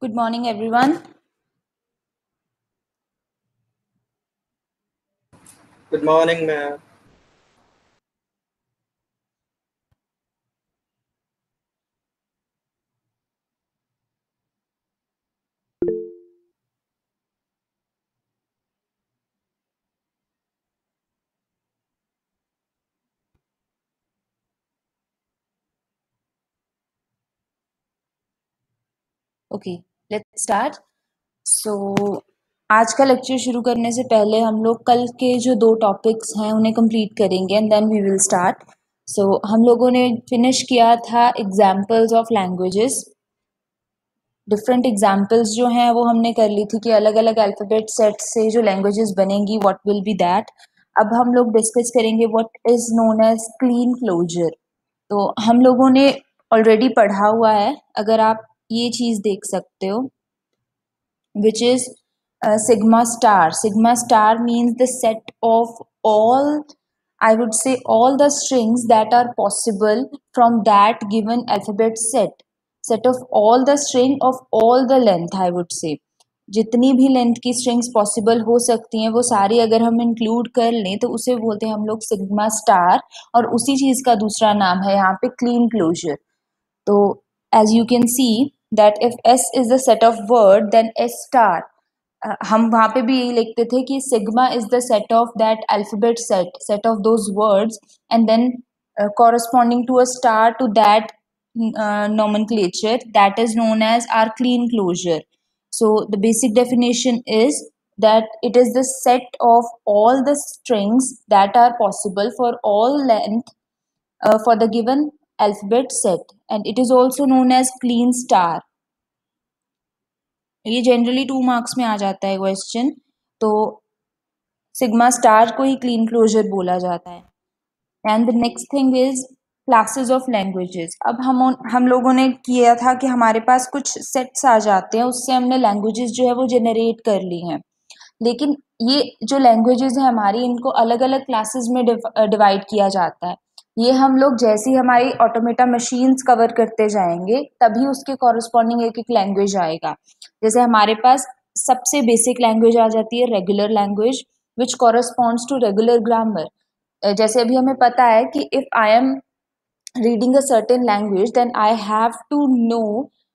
Good morning, everyone. Good morning, ma'am. Okay, let's start. So आज का lecture शुरू करने से पहले हम लोग कल के जो 2 टॉपिक्स हैं उन्हें कंप्लीट करेंगे and then we will start. So हम लोगों ने फिनिश किया था examples of languages. Different examples जो हैं वो हमने कर ली थी कि अलग अलग अल्फ़ाबेट सेट से जो लैंग्वेजेस बनेंगी व्हाट विल बी दैट। अब हम लोग डिस्कस करेंगे what is known as Kleene closure. तो हम लोगों ने ऑलरेडी पढ़ा हुआ है, अगर आप ये चीज़ देख सकते हो, which is sigma star. Sigma star means the set of all, I would say, all the strings that are possible from that given alphabet set. Set of all the string of all the length, I would say. जितनी भी length की strings possible हो सकती हैं वो सारी अगर हम इंक्लूड कर लें तो उसे बोलते हैं हम लोग सिग्मा स्टार, और उसी चीज़ का दूसरा नाम है यहाँ पे क्लीन क्लोजर। तो as you can see that if S is the set of word then S star, हम वहाँ पे भी यही लिखते थे कि sigma is the set of that alphabet set of those words and then corresponding to a star to that nomenclature that is known as our clean closure. So the basic definition is that it is the set of all the strings that are possible for all length for the given alphabet set, and it is also known as clean star. ये generally 2 marks में आ जाता है question. तो sigma star को ही clean closure बोला जाता है। And the next thing is classes of languages. अब हम लोगों ने किया था कि हमारे पास कुछ सेट्स आ जाते हैं, उससे हमने लैंग्वेजेस जो है वो जनरेट कर ली हैं। लेकिन ये जो लैंग्वेजेस है हमारी, इनको अलग अलग क्लासेस में डिवाइड किया जाता है। ये हम लोग जैसे ही हमारी ऑटोमेटा मशीन्स कवर करते जाएंगे तभी उसके कॉरस्पॉन्डिंग एक एक लैंग्वेज आएगा। जैसे हमारे पास सबसे बेसिक लैंग्वेज आ जाती है regular language, which corresponds to regular grammar. जैसे अभी हमें पता है कि if I am reading a certain language, then I have to know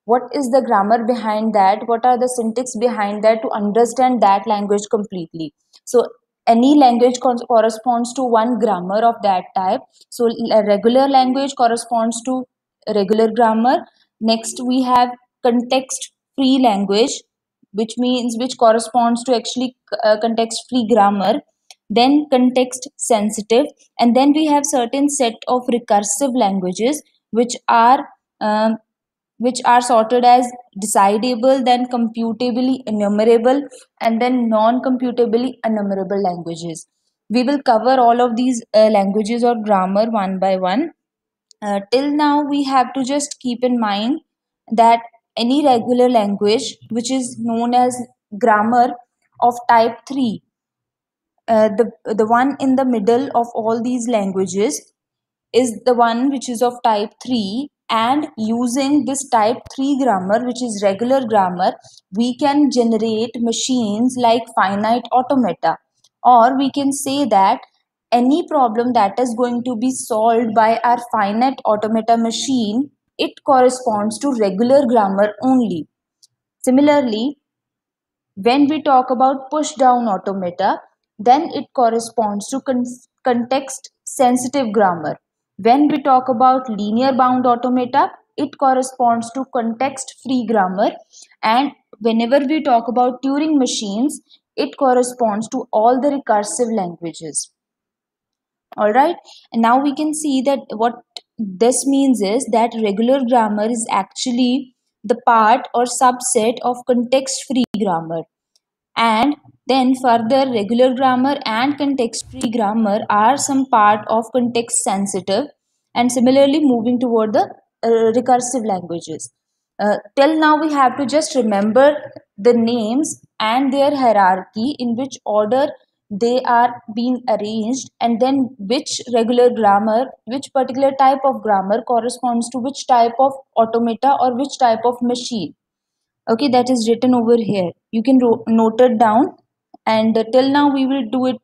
what is the grammar behind that, what are the syntax behind that to understand that language completely. So any language corresponds to one grammar of that type. So a regular language corresponds to regular grammar. Next we have context free language, which corresponds to actually context free grammar, then context sensitive, and then we have certain set of recursive languages which are um, which are sorted as decidable, then computably enumerable, and then non-computably enumerable languages. We will cover all of these languages or grammar one by one. Till now we have to just keep in mind that any regular language which is known as grammar of type 3, the one in the middle of all these languages is the one which is of type 3, and using this type 3 grammar, which is regular grammar, we can generate machines like finite automata, or we can say that any problem that is going to be solved by our finite automata machine, it corresponds to regular grammar only. Similarly, when we talk about push down automata, then it corresponds to context sensitive grammar. When we talk about linear bound automata, it corresponds to context free grammar. And whenever we talk about Turing machines, it corresponds to all the recursive languages. All right, and now we can see that what this means is that regular grammar is actually the part or subset of context free grammar, and then further regular grammar and context free grammar are some part of context sensitive, and similarly moving toward the recursive languages. Till now we have to just remember the names and their hierarchy, in which order they are being arranged, and then which regular grammar, which particular type of grammar corresponds to which type of automata or which type of machine. Okay, that is written over here. You can note it down, and till now we will do it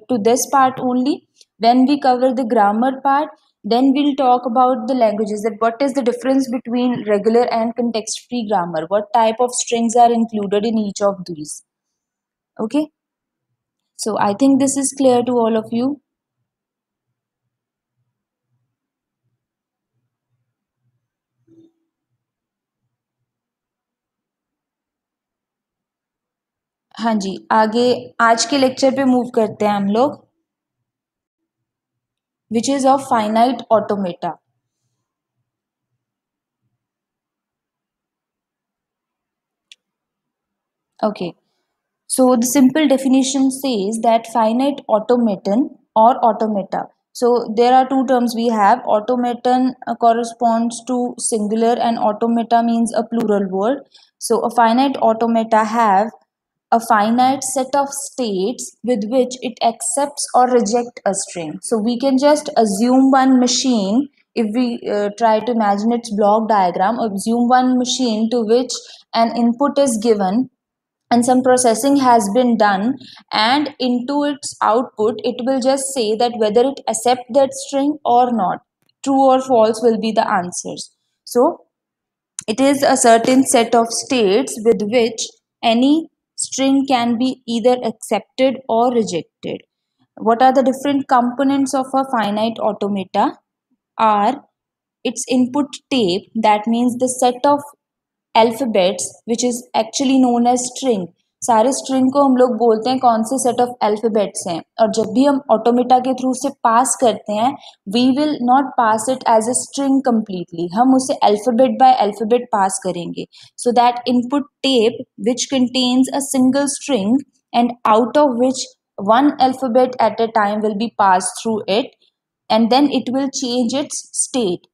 to this part only. When we cover the grammar part, then we'll talk about the languages, that what is the difference between regular and context free grammar, what type of strings are included in each of these. Okay, so I think this is clear to all of you. हाँ जी, आगे आज के lecture पे move करते हैं हम लोग, which is of finite automata. Okay, so the simple definition says that finite automaton or automata. So there are two terms we have. Automaton corresponds to singular and automata means a plural word. So a finite automata have a finite set of states with which it accepts or rejects a string. So we can just assume one machine. If we try to imagine its block diagram, assume one machine to which an input is given and some processing has been done, and into its output it will just say that whether it accept that string or not. True or false will be the answers. So it is a certain set of states with which any string can be either accepted or rejected. What are the different components of a finite automata? Are its input tape, that means the set of alphabets which is actually known as string. सारे string को हम लोग बोलते हैं कौन से set of alphabets हैं, और जब भी हम ऑटोमेटा के थ्रू से पास करते हैं we will not pass it as a string completely, हम उसे अल्फ़ाबेट बाय अल्फ़ाबेट पास करेंगे. So that input tape which contains a single string and out of which one alphabet at a time will be passed through it, and then it will change its state.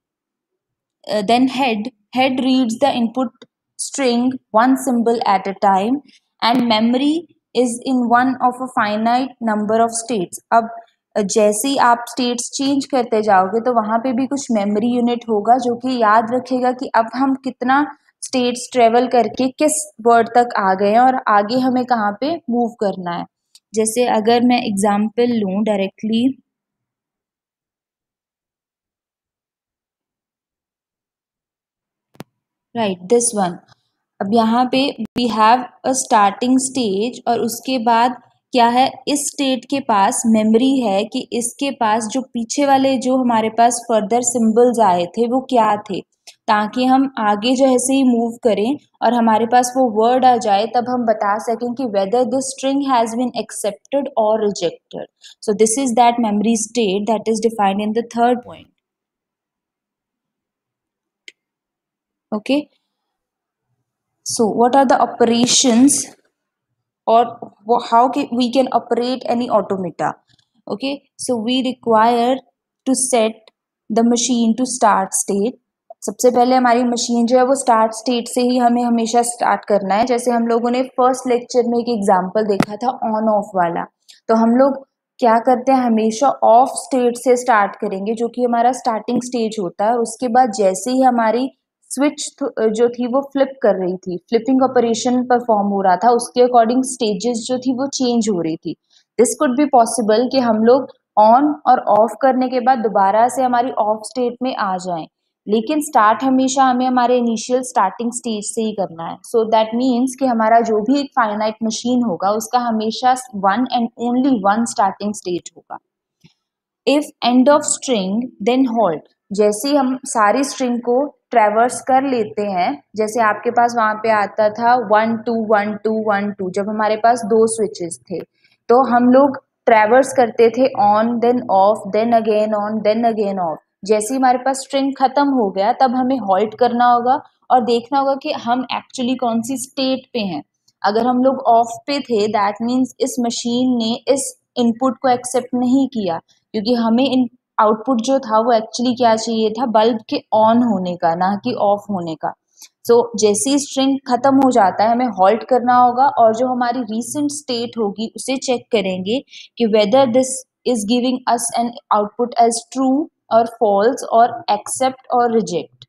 Then head reads the input string one symbol at a time, and memory is in one of a finite number of states. अब जैसे ही आप states change करते जाओगे तो वहाँ पे भी कुछ मेमोरी यूनिट होगा जो कि याद रखेगा कि अब हम कितना स्टेट्स ट्रेवल करके किस वर्ड तक आ गए हैं और आगे हमें कहाँ पे मूव करना है. जैसे अगर मैं एग्जाम्पल लूँ डायरेक्टली, राइट दिस वन. अब यहाँ पे we have a starting stage, और उसके बाद क्या है, इस स्टेट के पास मेमोरी है कि इसके पास जो पीछे वाले जो हमारे पास फर्दर सिंबल्स आए थे वो क्या थे, ताकि हम आगे जो ऐसे ही मूव करें और हमारे पास वो वर्ड आ जाए तब हम बता सकें कि whether this string has been accepted और rejected. So this is that memory state that is defined in the third point. Okay, so what are the operations, or we can operate any automata? Okay, so we require to set the machine to start state. सबसे पहले हमारी machine जो है वो start state से ही हमें हमेशा start करना है. जैसे हम लोगों ने फर्स्ट लेक्चर में एक एग्जांपल देखा था ऑन ऑफ वाला, तो हम लोग क्या करते हैं, हमेशा ऑफ स्टेट से स्टार्ट करेंगे जो कि हमारा स्टार्टिंग स्टेज होता है. उसके बाद जैसे ही हमारी स्विच जो थी वो फ्लिप कर रही थी, फ्लिपिंग ऑपरेशन परफॉर्म हो रहा था, उसके अकॉर्डिंग स्टेजेस जो थी वो चेंज हो रही थी. दिस कुड बी पॉसिबल कि हम लोग ऑन और ऑफ करने के बाद दोबारा से हमारी ऑफ स्टेट में आ जाएं, लेकिन स्टार्ट हमेशा हमें हमारे इनिशियल स्टार्टिंग स्टेज से ही करना है. सो दैट मीन्स कि हमारा जो भी एक फाइनाइट मशीन होगा उसका हमेशा one and only one starting stage होगा. If end of string then hold, जैसे ही हम सारी स्ट्रिंग को ट्रेवर्स कर लेते हैं, जैसे आपके पास वहां पे आता था 1 2 1 2 1 2, जब हमारे पास दो स्विचेस थे तो हम लोग ट्रेवर्स करते थे on then off then again on then again off. जैसे ही हमारे पास स्ट्रिंग खत्म हो गया तब हमें हॉल्ट करना होगा और देखना होगा कि हम एक्चुअली कौन सी स्टेट पे हैं. अगर हम लोग ऑफ पे थे दैट मीन्स इस मशीन ने इस इनपुट को एक्सेप्ट नहीं किया, क्योंकि हमें इन आउटपुट जो था वो एक्चुअली क्या चाहिए था, बल्ब के ऑन होने का, ना कि ऑफ होने का. सो जैसे ही स्ट्रिंग खत्म हो जाता है हमें हॉल्ट करना होगा और जो हमारी रीसेंट स्टेट होगी उसे चेक करेंगे कि whether this is giving us an output as true और फॉल्स और एक्सेप्ट और रिजेक्ट.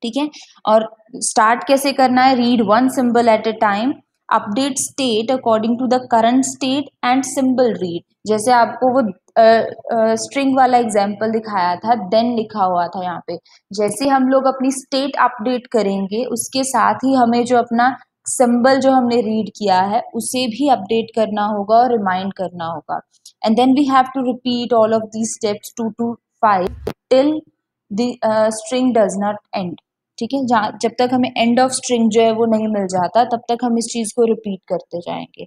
ठीक है। और स्टार्ट कैसे करना है, read one symbol at a time, update state according to the current state and symbol read. जैसे आपको वो स्ट्रिंग वाला एग्जाम्पल दिखाया था, देन लिखा हुआ था यहाँ पे। जैसे हम लोग अपनी स्टेट अपडेट करेंगे उसके साथ ही हमें जो अपना सिंबल जो हमने रीड किया है उसे भी अपडेट करना होगा और रिमाइंड करना होगा। And then we have to repeat all of these steps 2 to 5 till the string does not end. ठीक है, जहाँ जब तक हमें एंड ऑफ स्ट्रिंग जो है वो नहीं मिल जाता तब तक हम इस चीज को रिपीट करते जाएंगे।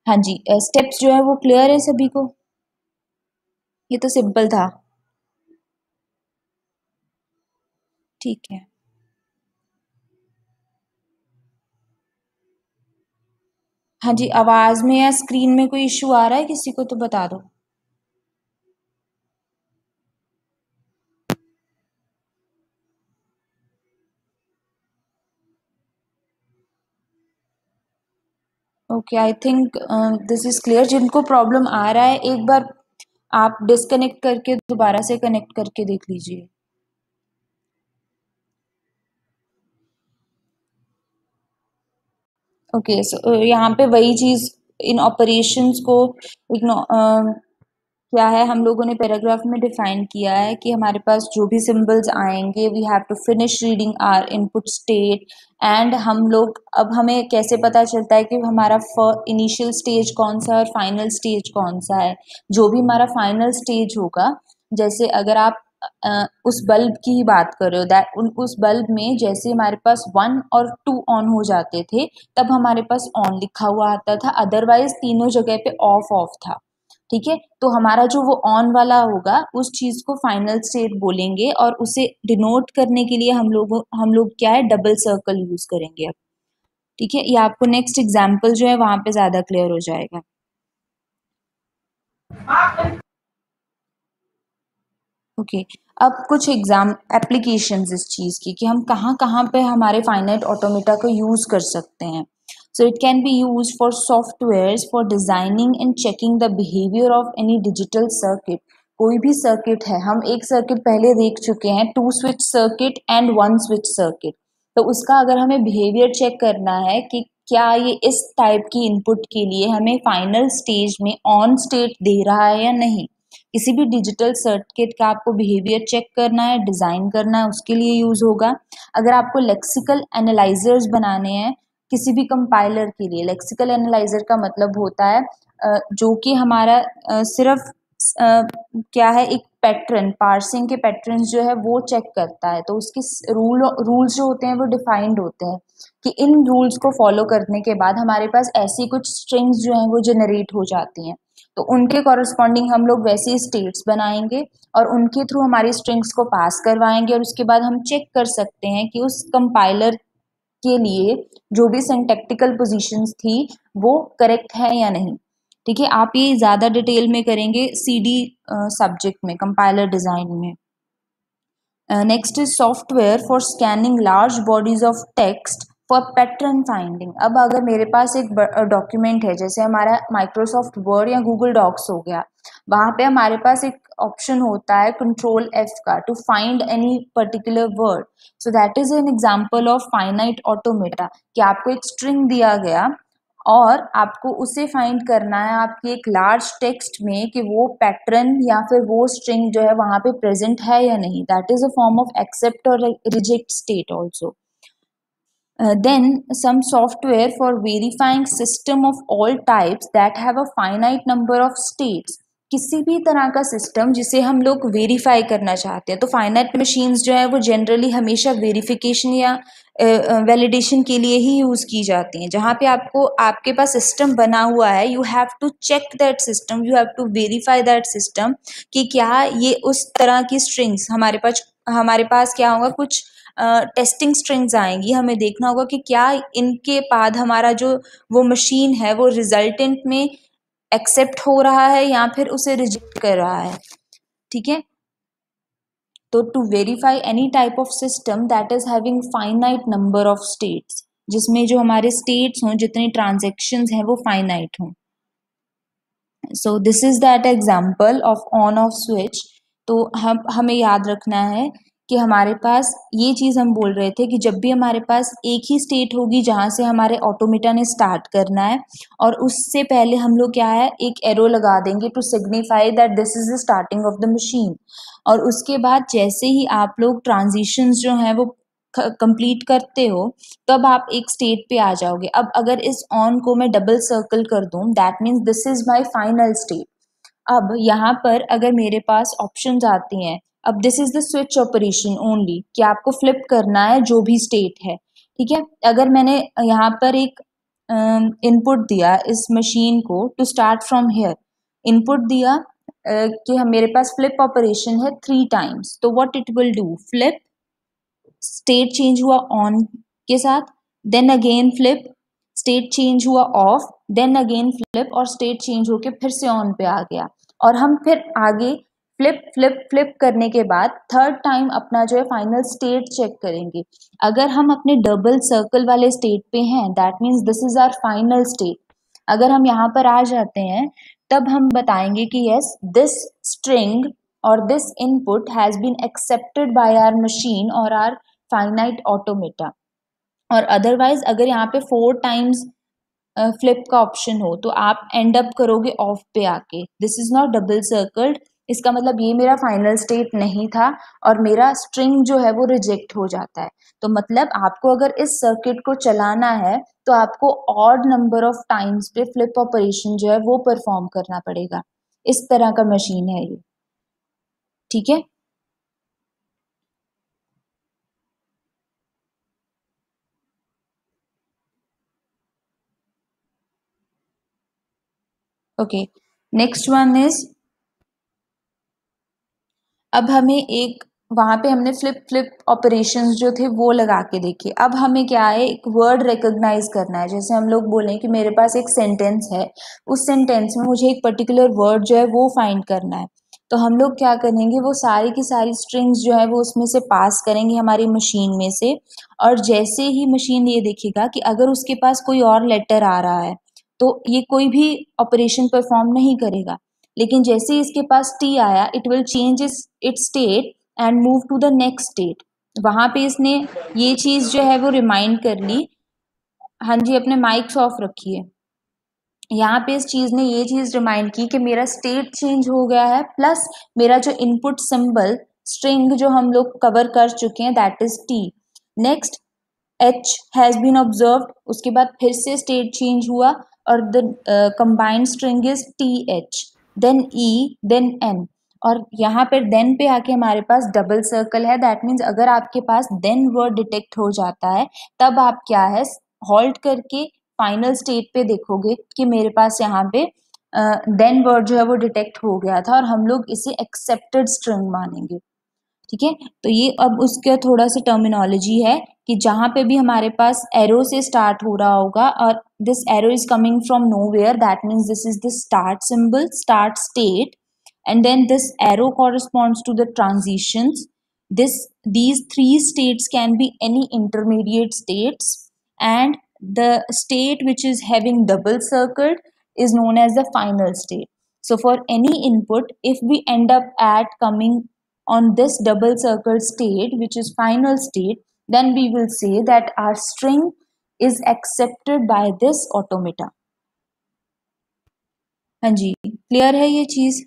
हाँ जी, स्टेप्स जो है वो क्लियर है सभी को? ये तो सिंपल था। ठीक है। हाँ जी, आवाज में या स्क्रीन में कोई इश्यू आ रहा है किसी को तो बता दो। Okay, I think this is clear. जिनको प्रॉब्लम आ रहा है एक बार आप डिस्कनेक्ट करके दोबारा से कनेक्ट करके देख लीजिए। ओके, सो यहाँ पे वही चीज इन ऑपरेशंस को क्या है, हम लोगों ने पैराग्राफ में डिफाइन किया है कि हमारे पास जो भी सिंबल्स आएंगे we have to finish reading our input state. And हम लोग, अब हमें कैसे पता चलता है कि हमारा इनिशियल स्टेज कौन सा है और फाइनल स्टेज कौन सा है। जो भी हमारा फाइनल स्टेज होगा, जैसे अगर आप उस बल्ब की ही बात कर रहे हो, दैट उस बल्ब में जैसे हमारे पास 1 और 2 ऑन हो जाते थे तब हमारे पास ऑन लिखा हुआ आता था, अदरवाइज तीनों जगह पे ऑफ ऑफ था। ठीक है, तो हमारा जो वो ऑन वाला होगा उस चीज को फाइनल स्टेट बोलेंगे और उसे डिनोट करने के लिए हम लोग क्या है, डबल सर्कल यूज करेंगे अब। ठीक है, ये आपको नेक्स्ट एग्जाम्पल जो है वहां पे ज्यादा क्लियर हो जाएगा। ओके, अब कुछ एग्जाम एप्लीकेशंस इस चीज की कि हम कहाँ कहाँ पे हमारे फाइनाइट ऑटोमेटा को यूज कर सकते हैं। So it can be use for software for designing and checking the behaviour of any digital circuit. कोई भी सर्किट है, हम एक सर्किट पहले देख चुके हैं, 2 switch circuit and 1 switch circuit. तो उसका अगर हमें बिहेवियर चेक करना है कि क्या ये इस टाइप की इनपुट के लिए हमें फाइनल स्टेज में ऑन स्टेट दे रहा है या नहीं। किसी भी डिजिटल सर्किट का आपको बिहेवियर चेक करना है, डिजाइन करना है, उसके लिए यूज होगा। अगर आपको लेक्सिकल एनालाइजर्स बनाने हैं किसी भी कंपाइलर के लिए, लेक्सिकल एनालाइजर का मतलब होता है जो कि हमारा सिर्फ क्या है, एक पैटर्न, पार्सिंग के पैटर्न जो है वो चेक करता है। तो उसके रूल्स जो होते हैं वो डिफाइंड होते हैं कि इन रूल्स को फॉलो करने के बाद हमारे पास ऐसी कुछ स्ट्रिंग्स जो हैं वो जनरेट हो जाती हैं। तो उनके कॉरस्पॉन्डिंग हम लोग वैसे स्टेट्स बनाएंगे और उनके थ्रू हमारी स्ट्रिंग्स को पास करवाएंगे और उसके बाद हम चेक कर सकते हैं कि उस कंपाइलर के लिए जो भी सिंटैक्टिकल पोजीशंस थी वो करेक्ट है या नहीं। ठीक है, आप ये ज्यादा डिटेल में करेंगे सीडी सब्जेक्ट में, कंपाइलर डिजाइन में। Next is software for scanning large bodies of text for pattern finding. अब अगर मेरे पास एक डॉक्यूमेंट है, जैसे हमारा माइक्रोसॉफ्ट वर्ड या गूगल डॉक्स हो गया, वहां पे हमारे पास एक ऑप्शन होता है कंट्रोल एफ का, to find any particular word. So that is an example of finite automata कि आपको एक स्ट्रिंग दिया गया और आपको उसे फाइंड करना है आपकी एक लार्ज टेक्स्ट में कि वो पैटर्न या फिर वो स्ट्रिंग जो है वहां पे प्रेजेंट है या नहीं। That is a form of accept और reject state also. Then some software for verifying system of all types that have a finite number of states। किसी भी तरह का सिस्टम जिसे हम लोग वेरीफाई करना चाहते हैं, तो फाइनाइट मशीन्स जो है वो जनरली हमेशा वेरिफिकेशन या वैलिडेशन के लिए ही यूज की जाती हैं। जहाँ पे आपको आपके पास सिस्टम बना हुआ है, you have to check that system, you have to verify that system कि क्या ये उस तरह की स्ट्रिंग्स हमारे पास क्या होगा, कुछ टेस्टिंग स्ट्रिंग्स आएंगी, हमें देखना होगा कि क्या इनके बाद हमारा जो वो मशीन है वो रिजल्टेंट में एक्सेप्ट हो रहा है या फिर उसे रिजेक्ट कर रहा है। ठीक है, तो to verify any type of system that is having finite number of states, जिसमें जो हमारे स्टेट्स हों, जितनी ट्रांजेक्शन्स हैं वो फाइनाइट हों। सो this is that example of on off switch. तो हमें याद रखना है कि हमारे पास ये चीज़ हम बोल रहे थे कि जब भी हमारे पास एक ही स्टेट होगी जहाँ से हमारे ऑटोमेटा ने स्टार्ट करना है, और उससे पहले हम लोग क्या है एक एरो लगा देंगे to signify that this is the starting of the machine. और उसके बाद जैसे ही आप लोग ट्रांजिशंस जो हैं वो कंप्लीट करते हो, तब आप एक स्टेट पे आ जाओगे। अब अगर इस ऑन को मैं डबल सर्कल कर दूं, that means this is my final state. अब यहाँ पर अगर मेरे पास ऑप्शंस आती हैं, अब this is the switch operation only कि आपको फ्लिप करना है जो भी स्टेट है, ठीक है। अगर मैंने यहाँ पर एक इनपुट दिया इस मशीन को to start from here, input दिया कि हम मेरे पास फ्लिप ऑपरेशन है 3 टाइम्स, तो what it will do, flip, state change हुआ ऑन के साथ, then again flip, state change हुआ ऑफ, देन अगेन फ्लिप, और स्टेट चेंज होके फिर से ऑन पे आ गया। और हम फिर आगे फ्लिप फ्लिप फ्लिप करने के बाद थर्ड टाइम अपना जो है फाइनल स्टेट चेक करेंगे। अगर हम अपने डबल सर्कल वाले स्टेट पे हैं, that means this is our final state. अगर हम यहाँ पर आ जाते हैं, तब हम बताएंगे कि यस दिस स्ट्रिंग और this input has been accepted by our machine और आवर फाइनाइट ऑटोमेटा। और अदरवाइज अगर यहाँ पे 4 टाइम्स फ्लिप का ऑप्शन हो, तो आप एंड अप करोगे ऑफ पे आके, this is not double circled. इसका मतलब ये मेरा फाइनल स्टेट नहीं था और मेरा स्ट्रिंग जो है वो रिजेक्ट हो जाता है। तो मतलब आपको अगर इस सर्किट को चलाना है, तो आपको ऑड नंबर ऑफ टाइम्स पे फ्लिप ऑपरेशन जो है वो परफॉर्म करना पड़ेगा। इस तरह का मशीन है ये, ठीक है। ओके, नेक्स्ट वन इज, अब हमें एक वहां पे हमने फ्लिप फ्लिप ऑपरेशंस जो थे वो लगा के देखे। अब हमें क्या है, एक वर्ड रिकॉग्नाइज करना है। जैसे हम लोग बोलें कि मेरे पास एक सेंटेंस है, उस सेंटेंस में मुझे एक पर्टिकुलर वर्ड जो है वो फाइंड करना है। तो हम लोग क्या करेंगे, वो सारी की सारी स्ट्रिंग्स जो है वो उसमें से पास करेंगे हमारी मशीन में से। और जैसे ही मशीन ये देखेगा कि अगर उसके पास कोई और लेटर आ रहा है, तो ये कोई भी ऑपरेशन परफॉर्म नहीं करेगा। लेकिन जैसे ही इसके पास टी आया, it will change its state and move to the next state. वहां पे इसने ये चीज जो है वो रिमाइंड कर ली। हाँ जी, अपने माइक्स ऑफ रखिए। यहाँ पे इस चीज ने ये चीज रिमाइंड की कि मेरा स्टेट चेंज हो गया है, प्लस मेरा जो इनपुट सिंबल स्ट्रिंग जो हम लोग कवर कर चुके हैं, that is T. Next H has been observed, उसके बाद फिर से स्टेट चेंज हुआ और the combined string is T H, then E, then N. और यहाँ पर देन पे आके हमारे पास डबल सर्कल है। दैट मीन्स अगर आपके पास देन वर्ड डिटेक्ट हो जाता है, तब आप क्या है हॉल्ट करके फाइनल स्टेट पे देखोगे कि मेरे पास यहाँ पे देन वर्ड जो है वो डिटेक्ट हो गया था, और हम लोग इसे एक्सेप्टेड स्ट्रिंग मानेंगे, ठीक है। तो ये अब उसका थोड़ा सा टर्मिनोलॉजी है कि जहां पे भी हमारे पास एरो से स्टार्ट हो रहा होगा और this arrow is coming from nowhere, that means this is the start symbol, start state, and then this arrow corresponds to the transitions. These 3 states can be any intermediate states, and the state which is having double circled is known as the final state. So for any input, if we end up at coming on this double circle state which is final state, then we will say that our string is accepted by this automata. हाँ जी, clear है ये चीज?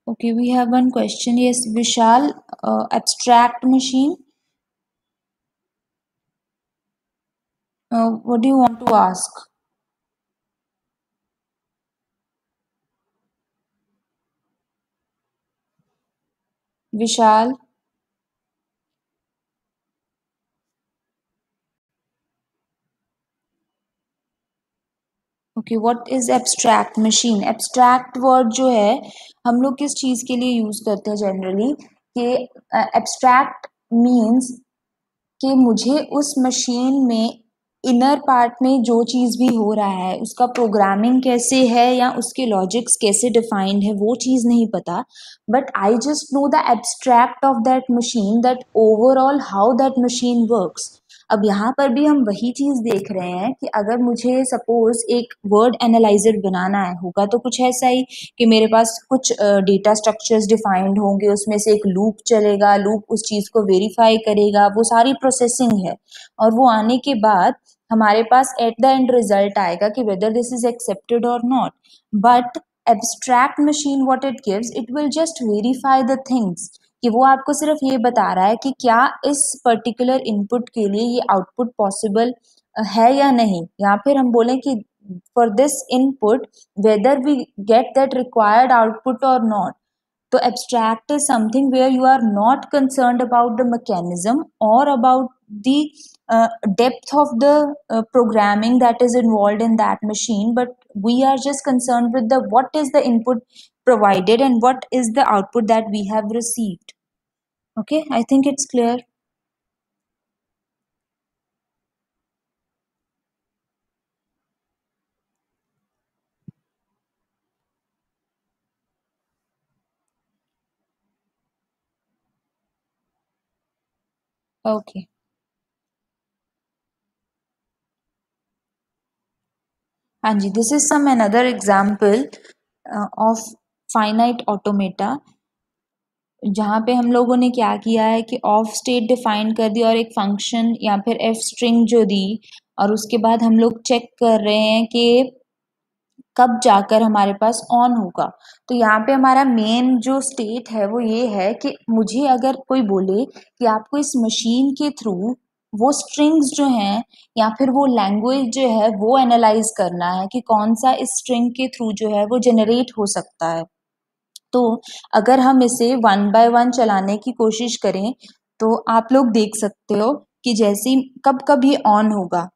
Okay, we have one question. Yes, Vishal, abstract machine. What do you want to ask? Vishal. Okay, what is abstract machine? Abstract word जो है हम लोग किस चीज के लिए यूज करते हैं जनरली, कि एब्स्ट्रैक्ट मीन्स कि मुझे उस मशीन में इनर पार्ट में जो चीज़ भी हो रहा है उसका प्रोग्रामिंग कैसे है या उसके लॉजिक्स कैसे डिफाइंड है वो चीज़ नहीं पता, but I just know the abstract of that machine, that overall how that machine works. अब यहाँ पर भी हम वही चीज़ देख रहे हैं कि अगर मुझे सपोज एक वर्ड एनालाइजर बनाना है होगा तो कुछ ऐसा ही कि मेरे पास कुछ डेटा स्ट्रक्चर्स डिफाइंड होंगे, उसमें से एक लूप चलेगा, लूप उस चीज़ को वेरीफाई करेगा, वो सारी प्रोसेसिंग है और वो आने के बाद हमारे पास एट द एंड रिजल्ट आएगा कि वेदर दिस इज एक्सेप्टेड और not. But abstract machine what it gives, it will just verify the things, कि वो आपको सिर्फ ये बता रहा है कि क्या इस पर्टिकुलर इनपुट के लिए ये आउटपुट पॉसिबल है या नहीं, या फिर हम बोलें कि for this input whether we get that required output or not. So abstract is something where you are not concerned about the mechanism or about the depth of the programming that is involved in that machine, but we are just concerned with the what is the input provided and what is the output that we have received. Okay, I think it's clear. Okay. हाँ जी, this is some another example of finite automata, जहाँ पे हम लोगों ने क्या किया है कि ऑफ स्टेट डिफाइन कर दी और एक फंक्शन या फिर एफ स्ट्रिंग जो दी, और उसके बाद हम लोग चेक कर रहे हैं कि कब जाकर हमारे पास ऑन होगा। तो यहाँ पे हमारा मेन जो स्टेट है वो ये है कि मुझे अगर कोई बोले कि आपको इस मशीन के थ्रू वो स्ट्रिंग्स जो हैं या फिर वो लैंग्वेज जो है वो एनालाइज करना है कि कौन सा इस स्ट्रिंग के थ्रू जो है वो जनरेट हो सकता है। तो अगर हम इसे वन बाय वन चलाने की कोशिश करें तो आप लोग देख सकते हो कि जैसे ही कब कब ये ऑन होगा।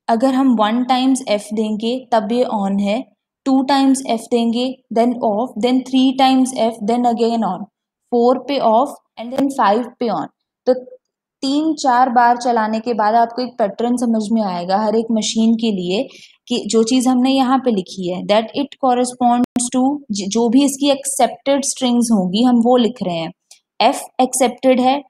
अगर हम 1 टाइम्स एफ देंगे तब ये ऑन है, 2 टाइम्स एफ देंगे then off, then 3 times F then again on, 4 पे ऑफ एंड देन 5 पे ऑन। तो 3-4 बार चलाने के बाद आपको एक पैटर्न समझ में आएगा हर एक मशीन के लिए कि जो चीज़ हमने यहाँ पे लिखी है दैट इट कॉरेस्पॉन्ड्स टू जो भी इसकी एक्सेप्टेड स्ट्रिंग्स होंगी हम वो लिख रहे हैं। एफ एक्सेप्टेड है,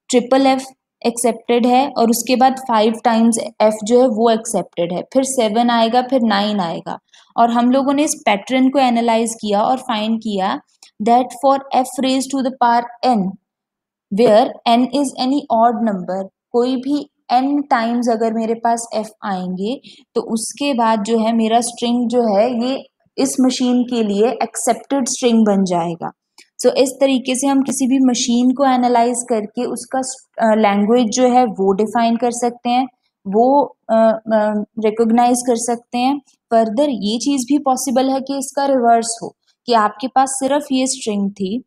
ट्रिपल एफ एक्सेप्टेड है और उसके बाद 5 टाइम्स एफ जो है वो एक्सेप्टेड है, फिर 7 आएगा, फिर 9 आएगा। और हम लोगों ने इस पैटर्न को एनालाइज किया और फाइंड किया that for F raise to the power N where N is any odd number, कोई भी एन टाइम्स अगर मेरे पास एफ आएंगे तो उसके बाद जो है मेरा स्ट्रिंग जो है ये इस मशीन के लिए एक्सेप्टेड स्ट्रिंग बन जाएगा। सो इस तरीके से हम किसी भी मशीन को एनालाइज करके उसका लैंग्वेज जो है वो डिफाइन कर सकते हैं, वो रिकॉग्नाइज कर सकते हैं। फर्दर ये चीज़ भी पॉसिबल है कि इसका रिवर्स हो, कि आपके पास सिर्फ ये स्ट्रिंग थी,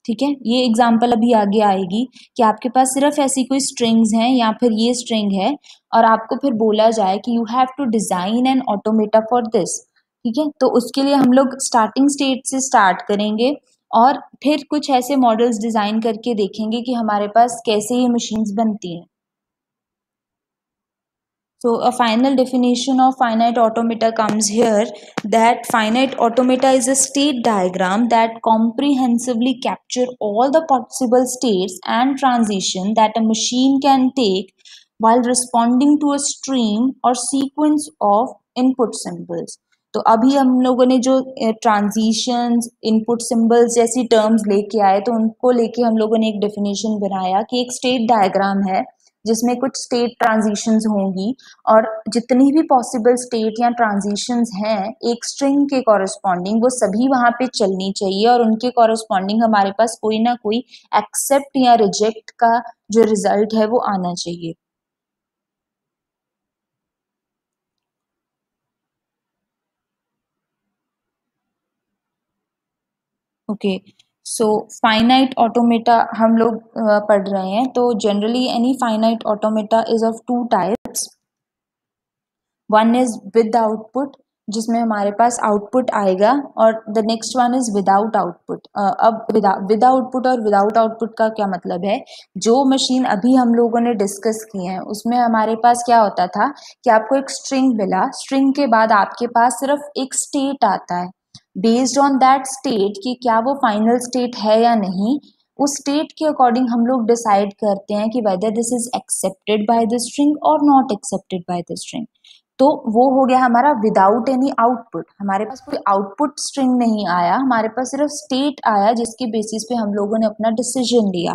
ठीक है, ये एग्जाम्पल अभी आगे आएगी कि आपके पास सिर्फ ऐसी कोई स्ट्रिंग्स हैं या फिर ये स्ट्रिंग है और आपको फिर बोला जाए कि you have to design an automata for this, ठीक है। तो उसके लिए हम लोग स्टार्टिंग स्टेट से स्टार्ट करेंगे और फिर कुछ ऐसे मॉडल्स डिजाइन करके देखेंगे कि हमारे पास कैसे ये मशीन्स बनती हैं। So a final definition of finite automata comes here, that finite automata is a state diagram that comprehensively capture all the possible states and transition that a machine can take while responding to a stream or sequence of input symbols. तो अभी हम लोगों ने जो transitions, input symbols जैसी terms लेके आए तो उनको लेके हम लोगों ने एक डेफिनेशन बनाया कि एक स्टेट डायग्राम है जिसमें कुछ स्टेट ट्रांजिशंस होंगी और जितनी भी पॉसिबल स्टेट या ट्रांजिशंस हैं एक स्ट्रिंग के कॉरेस्पॉन्डिंग वो सभी वहाँ पे चलनी चाहिए और उनके कॉरेस्पॉन्डिंग हमारे पास कोई ना कोई एक्सेप्ट या रिजेक्ट का जो रिजल्ट है वो आना चाहिए। ओके, सो फाइनाइट ऑटोमेटा हम लोग पढ़ रहे हैं। तो generally any finite automata is of two types, one is with the output जिसमें हमारे पास आउटपुट आएगा, और the next one is without output. अब विद आउटपुट और विदाउट आउटपुट का क्या मतलब है, जो मशीन अभी हम लोगों ने डिस्कस की है उसमें हमारे पास क्या होता था कि आपको एक स्ट्रिंग मिला, स्ट्रिंग के बाद आपके पास सिर्फ एक स्टेट आता है, बेस्ड ऑन दैट स्टेट कि क्या वो फाइनल स्टेट है या नहीं, उस स्टेट के अकॉर्डिंग हम लोग डिसाइड करते हैं कि whether this is accepted by the string और not accepted by the string. तो वो हो गया हमारा विदाउट एनी आउटपुट, हमारे पास कोई आउटपुट स्ट्रिंग नहीं आया, हमारे पास सिर्फ स्टेट आया जिसके बेसिस पे हम लोगों ने अपना डिसीजन लिया।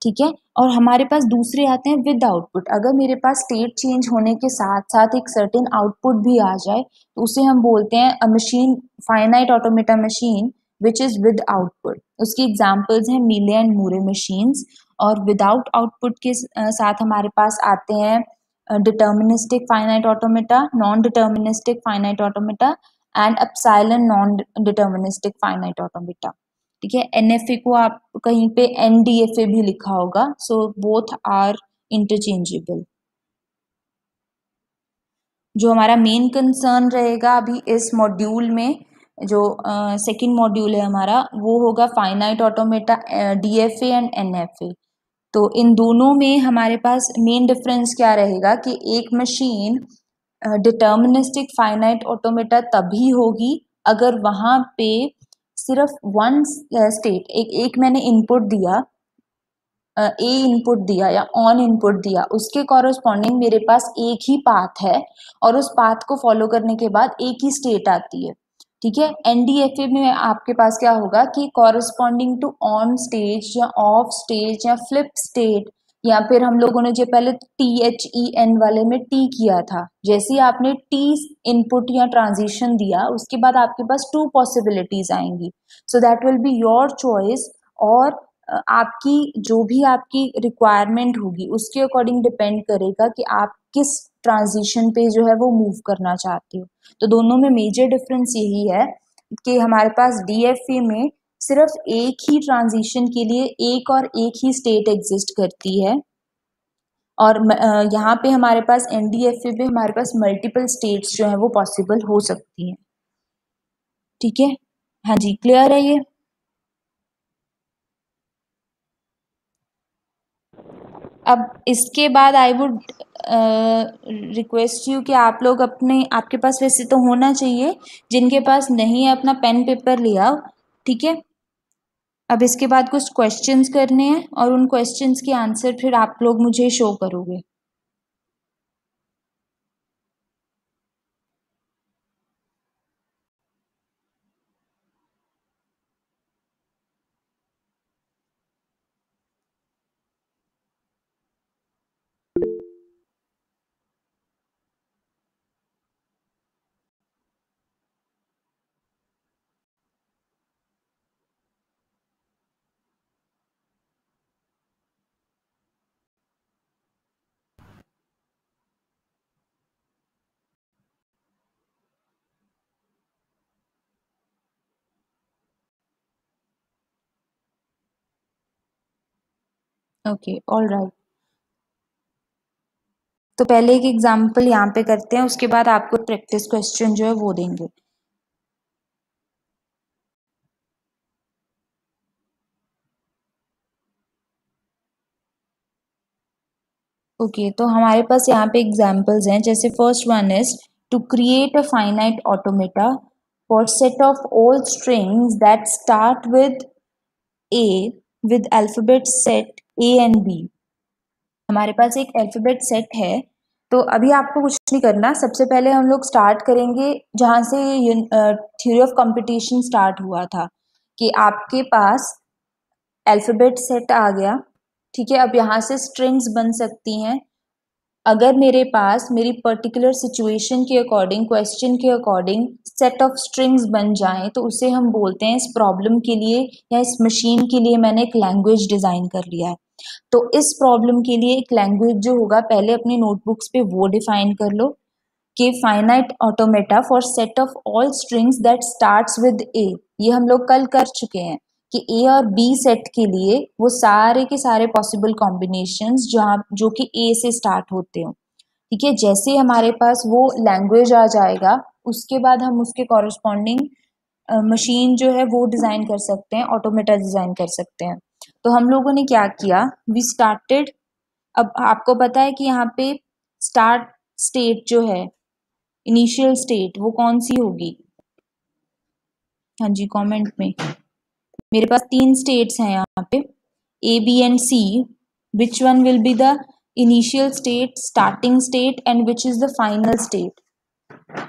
ठीक है, और हमारे पास दूसरे आते हैं विद आउटपुट। अगर मेरे पास स्टेट चेंज होने के साथ साथ एक सर्टेन आउटपुट भी आ जाए तो उसे हम बोलते हैं अ machine, finite automata machine which is with output. उसकी एग्जांपल्स हैं मीले एंड मूरे मशीन्स। और विदाउट आउटपुट के साथ हमारे पास आते हैं deterministic finite automata, non deterministic finite automata and epsilon non deterministic finite automata. ठीक है, एनएफए को आप कहीं पे एनडीएफए भी लिखा होगा, सो बोथ आर इंटरचेंजेबल। जो हमारा मेन कंसर्न रहेगा अभी इस मॉड्यूल में, जो सेकंड मॉड्यूल है हमारा, वो होगा finite automata, DFA and NFA. तो इन दोनों में हमारे पास मेन डिफरेंस क्या रहेगा कि एक मशीन डिटर्मिनिस्टिक फाइनाइट ऑटोमेटा तभी होगी अगर वहां पे सिर्फ वन स्टेट, एक मैंने इनपुट दिया, ए इनपुट दिया या ऑन इनपुट दिया, उसके कॉरस्पॉन्डिंग मेरे पास एक ही पाथ है और उस पाथ को फॉलो करने के बाद एक ही स्टेट आती है। ठीक है, एनडीएफए में आपके पास क्या होगा कि कॉरस्पॉन्डिंग टू ऑन स्टेज या ऑफ स्टेज या फ्लिप स्टेट, या फिर हम लोगों ने जो पहले THEN वाले में टी किया था, जैसे ही आपने टी इनपुट या ट्रांजिशन दिया उसके बाद आपके पास टू पॉसिबिलिटीज आएंगी, so that will be your choice. और आपकी जो भी आपकी रिक्वायरमेंट होगी उसके अकॉर्डिंग डिपेंड करेगा कि आप किस ट्रांजिशन पे जो है वो मूव करना चाहते हो। तो दोनों में मेजर डिफरेंस यही है कि हमारे पास डीएफए में सिर्फ एक ही ट्रांजिशन के लिए एक और एक ही स्टेट एग्जिस्ट करती है, और यहाँ पे हमारे पास एनडीएफए पे हमारे पास मल्टीपल स्टेट्स जो है वो पॉसिबल हो सकती हैं। ठीक है, हाँ जी, क्लियर है ये। अब इसके बाद आई वुड रिक्वेस्ट यू कि आप लोग अपने, आपके पास वैसे तो होना चाहिए, जिनके पास नहीं है अपना पेन पेपर ले आओ। ठीक है, अब इसके बाद कुछ क्वेश्चंस करने हैं और उन क्वेश्चंस के आंसर फिर आप लोग मुझे शो करोगे। Okay, all right. तो पहले एक एग्जाम्पल यहाँ पे करते हैं, उसके बाद आपको प्रैक्टिस क्वेश्चन जो है वो देंगे। ओके, तो हमारे पास यहाँ पे एग्जाम्पल्स हैं, जैसे first one is to create a finite automata for set of all strings that start with A with alphabet set A and B. हमारे पास एक अल्फाबेट सेट है, तो अभी आपको कुछ नहीं करना, सबसे पहले हम लोग स्टार्ट करेंगे जहाँ से थ्योरी ऑफ कंपटीशन स्टार्ट हुआ था, कि आपके पास अल्फाबेट सेट आ गया। ठीक है, अब यहाँ से स्ट्रिंग्स बन सकती हैं। अगर मेरे पास मेरी पर्टिकुलर सिचुएशन के अकॉर्डिंग, क्वेश्चन के अकॉर्डिंग सेट ऑफ स्ट्रिंग्स बन जाएं तो उसे हम बोलते हैं इस प्रॉब्लम के लिए या इस मशीन के लिए मैंने एक लैंग्वेज डिजाइन कर लिया है। तो इस प्रॉब्लम के लिए एक लैंग्वेज जो होगा, पहले अपनी नोटबुक्स पे वो डिफाइन कर लो कि finite automata for set of all strings that starts with A. ये हम लोग कल कर चुके हैं कि ए और बी सेट के लिए वो सारे के सारे पॉसिबल कॉम्बिनेशंस जहाँ जो कि ए से स्टार्ट होते हो। ठीक है, जैसे हमारे पास वो लैंग्वेज आ जाएगा उसके बाद हम उसके कॉरस्पॉन्डिंग मशीन जो है वो डिज़ाइन कर सकते हैं, ऑटोमेटा डिज़ाइन कर सकते हैं। तो हम लोगों ने क्या किया, वी स्टार्टेड। अब आपको पता है कि यहाँ पे स्टार्ट स्टेट जो है, इनिशियल स्टेट, वो कौन सी होगी? हाँ जी, कमेंट में। मेरे पास 3 स्टेट्स हैं यहाँ पे, A B and C. Which one will be the initial state, starting state, and which is the final state?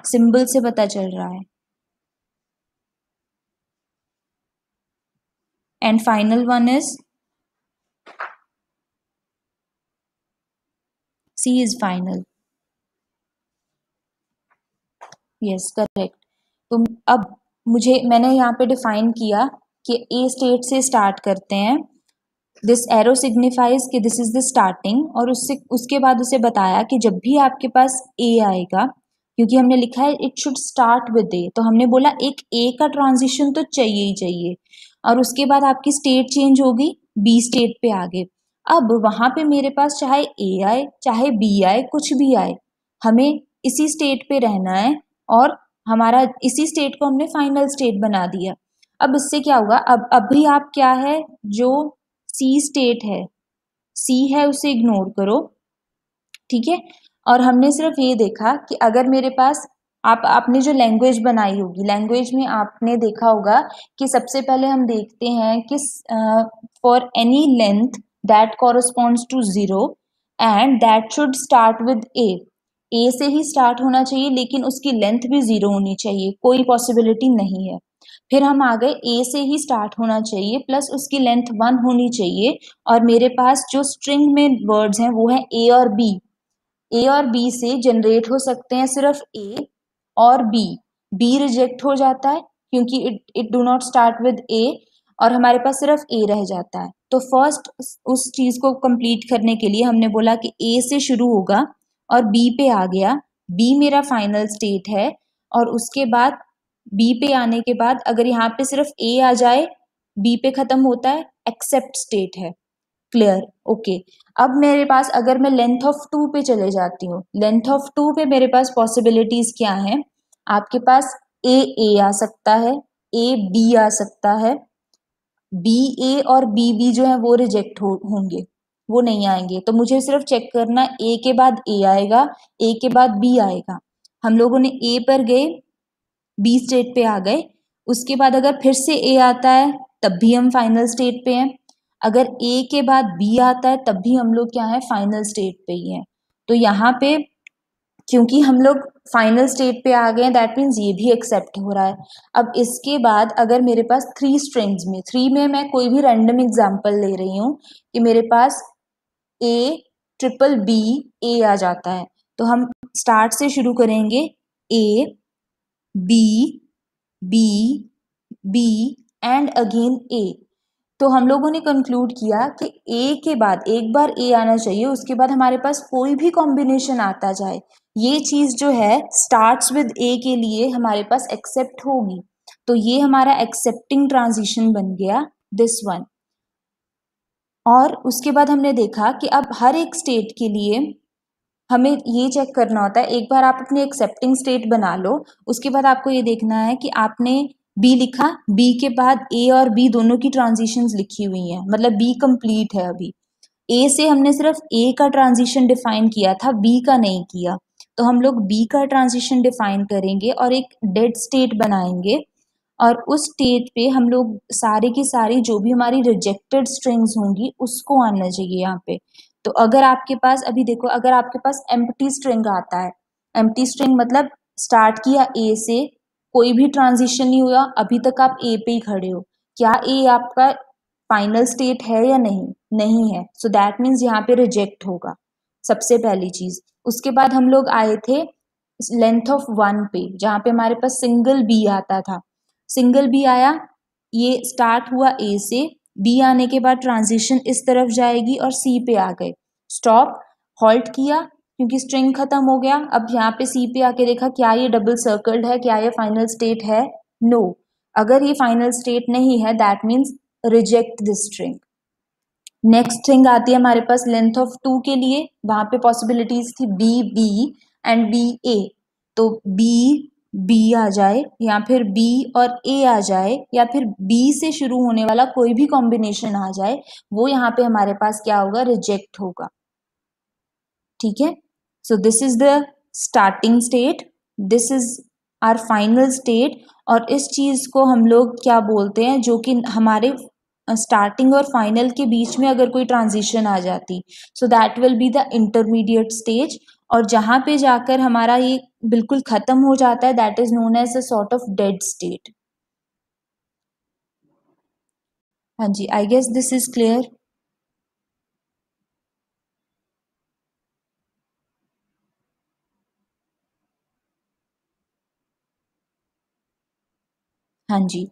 Symbol से पता चल रहा है। And final one is C is final. Yes, correct. तो अब मैंने यहाँ पे डिफाइन किया कि ए स्टेट से स्टार्ट करते हैं, दिस एरो सिग्निफाइज कि दिस इज द स्टार्टिंग, और उसके बाद उसे बताया कि जब भी आपके पास ए आएगा, क्योंकि हमने लिखा है इट शुड स्टार्ट विद ए, तो हमने बोला एक ए का ट्रांजिशन तो चाहिए ही चाहिए, और उसके बाद आपकी स्टेट चेंज होगी, बी स्टेट पे आ गए। अब वहां पे मेरे पास चाहे ए आए चाहे बी आए, कुछ भी आए, हमें इसी स्टेट पे रहना है, और हमारा इसी स्टेट को हमने फाइनल स्टेट बना दिया। अब इससे क्या होगा, अब अभी आप क्या है, जो सी स्टेट है, सी है उसे इग्नोर करो, ठीक है। और हमने सिर्फ ये देखा कि अगर मेरे पास आपने जो लैंग्वेज बनाई होगी, लैंग्वेज में आपने देखा होगा कि सबसे पहले हम देखते हैं कि for any length that corresponds to 0 and that should start with A से ही स्टार्ट होना चाहिए, लेकिन उसकी लेंथ भी 0 होनी चाहिए, कोई पॉसिबिलिटी नहीं है। फिर हम आ गए ए से ही स्टार्ट होना चाहिए प्लस उसकी लेंथ 1 होनी चाहिए, और मेरे पास जो स्ट्रिंग में वर्ड्स हैं वो है ए और बी। ए और बी से जनरेट हो सकते हैं सिर्फ ए और बी। बी रिजेक्ट हो जाता है क्योंकि it do not start with A, और हमारे पास सिर्फ ए रह जाता है। तो फर्स्ट उस चीज को कंप्लीट करने के लिए हमने बोला कि ए से शुरू होगा और बी पे आ गया, बी मेरा फाइनल स्टेट है, और उसके बाद बी पे आने के बाद अगर यहाँ पे सिर्फ ए आ जाए, बी पे खत्म होता है, एक्सेप्ट स्टेट है। क्लियर? ओके। अब मेरे पास अगर मैं लेंथ ऑफ 2 पे चले जाती हूँ, लेंथ ऑफ 2 पे मेरे पास पॉसिबिलिटीज क्या हैं? आपके पास ए आ सकता है, ए बी आ सकता है, बी ए और बी जो है वो रिजेक्ट होंगे, वो नहीं आएंगे। तो मुझे सिर्फ चेक करना, ए के बाद ए आएगा, ए के बाद बी आएगा। हम लोगों ने ए पर गए, बी स्टेट पे आ गए, उसके बाद अगर फिर से ए आता है तब भी हम फाइनल स्टेट पे हैं, अगर ए के बाद बी आता है तब भी हम लोग क्या है, फाइनल स्टेट पे ही हैं। तो यहाँ पे क्योंकि हम लोग फाइनल स्टेट पे आ गए, दैट मीन्स ये भी एक्सेप्ट हो रहा है। अब इसके बाद अगर मेरे पास 3 स्ट्रिंग्स में, 3 में मैं कोई भी रैंडम एग्जांपल ले रही हूँ कि मेरे पास ए ट्रिपल बी ए आ जाता है, तो हम स्टार्ट से शुरू करेंगे, A B B B and again A. तो हम लोगों ने कंक्लूड किया कि ए के बाद एक बार ए आना चाहिए, उसके बाद हमारे पास कोई भी कॉम्बिनेशन आता जाए, ये चीज जो है स्टार्ट्स विद ए के लिए हमारे पास एक्सेप्ट होगी। तो ये हमारा एक्सेप्टिंग ट्रांजिशन बन गया, दिस वन। और उसके बाद हमने देखा कि अब हर एक स्टेट के लिए हमें ये चेक करना होता है, एक बार आप अपनी एक्सेप्टिंग स्टेट बना लो, उसके बाद आपको ये देखना है कि आपने बी लिखा, बी के बाद ए और बी दोनों की ट्रांजिशंस लिखी हुई हैं, मतलब बी कंप्लीट है। अभी ए से हमने सिर्फ ए का ट्रांजिशन डिफाइन किया था, बी का नहीं किया, तो हम लोग बी का ट्रांजिशन डिफाइन करेंगे और एक डेड स्टेट बनाएंगे, और उस स्टेट पे हम लोग सारी की सारी जो भी हमारी रिजेक्टेड स्ट्रिंग्स होंगी उसको आना चाहिए यहाँ पे। तो अगर आपके पास अभी देखो, अगर आपके पास एम्प्टी स्ट्रिंग आता है, एम्प्टी स्ट्रिंग मतलब स्टार्ट किया ए से, कोई भी ट्रांजिशन नहीं हुआ, अभी तक आप ए पे ही खड़े हो, क्या ए आपका फाइनल स्टेट है या नहीं? नहीं है, सो दैट मीन्स यहाँ पे रिजेक्ट होगा, सबसे पहली चीज। उसके बाद हम लोग आए थे लेंथ ऑफ 1 पे, जहाँ पे हमारे पास सिंगल बी आता था, सिंगल बी आया, ये स्टार्ट हुआ ए से, बी आने के बाद ट्रांजिशन इस तरफ जाएगी और सी पे आ गए, स्टॉप, हॉल्ट किया क्योंकि स्ट्रिंग खत्म हो गया। अब यहाँ पे सी पे आके देखा क्या ये डबल सर्कल्ड है, क्या ये फाइनल स्टेट है? नो। अगर ये फाइनल स्टेट नहीं है that means reject this string. Next thing आती है हमारे पास लेंथ ऑफ 2 के लिए, वहां पे पॉसिबिलिटीज थी बी बी एंड बी ए। तो बी बी आ जाए या फिर बी और ए आ जाए या फिर बी से शुरू होने वाला कोई भी कॉम्बिनेशन आ जाए, वो यहाँ पे हमारे पास क्या होगा, रिजेक्ट होगा। ठीक है, so this is the starting state, this is our final state, और इस चीज को हम लोग क्या बोलते हैं, जो कि हमारे स्टार्टिंग और फाइनल के बीच में अगर कोई ट्रांजिशन आ जाती, so that will be the intermediate stage, और जहां पे जाकर हमारा ये बिल्कुल खत्म हो जाता है, that is known as a sort of dead state. हाँ जी, I guess this is clear. हाँ जी,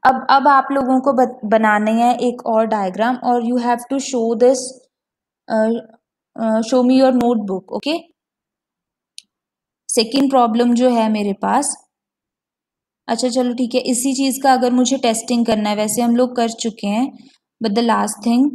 अब आप लोगों को बनाने हैं एक और डायग्राम, और you have to show this, show me your notebook. Okay, second problem जो है मेरे पास, अच्छा चलो ठीक है, इसी चीज का अगर मुझे टेस्टिंग करना है, वैसे हम लोग कर चुके हैं, बट द लास्ट थिंग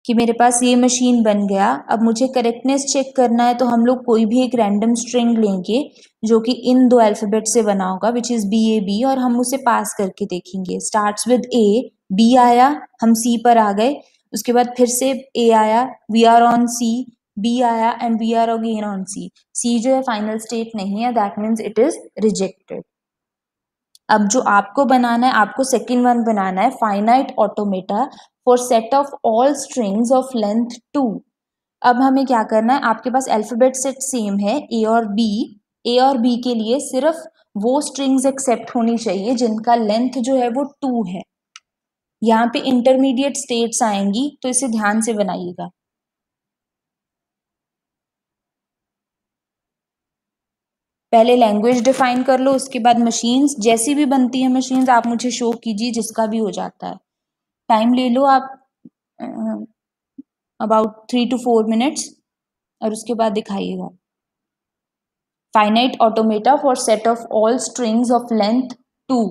कि मेरे पास ये मशीन बन गया, अब मुझे करेक्टनेस चेक करना है, तो हम लोग कोई भी एक रैंडम स्ट्रिंग लेंगे जो कि इन दो अल्फाबेट से बना होगा, which is B A B, और हम उसे पास करके देखेंगे। स्टार्ट्स विद ए, बी आया, हम सी पर आ गए, उसके बाद फिर से ए आया, we are on C, B आया and we are again on C. C जो है फाइनल स्टेट नहीं है, that means it is rejected. अब जो आपको बनाना है, आपको सेकेंड वन बनाना है, finite automata for set of all strings of length 2। अब हमें क्या करना है, आपके पास अल्फाबेट सेट सेम है ए और बी, ए और बी के लिए सिर्फ वो स्ट्रिंग्स एक्सेप्ट होनी चाहिए जिनका लेंथ जो है वो 2 है। यहाँ पे इंटरमीडिएट स्टेट्स आएंगी, तो इसे ध्यान से बनाइएगा। पहले लैंग्वेज डिफाइन कर लो, उसके बाद मशीन्स, जैसी भी बनती है मशीन्स आप मुझे शो कीजिए, जिसका भी हो जाता है। टाइम ले लो आप, अबाउट 3 to 4 minutes, और उसके बाद दिखाइएगा। Finite automata for set of all strings of length 2।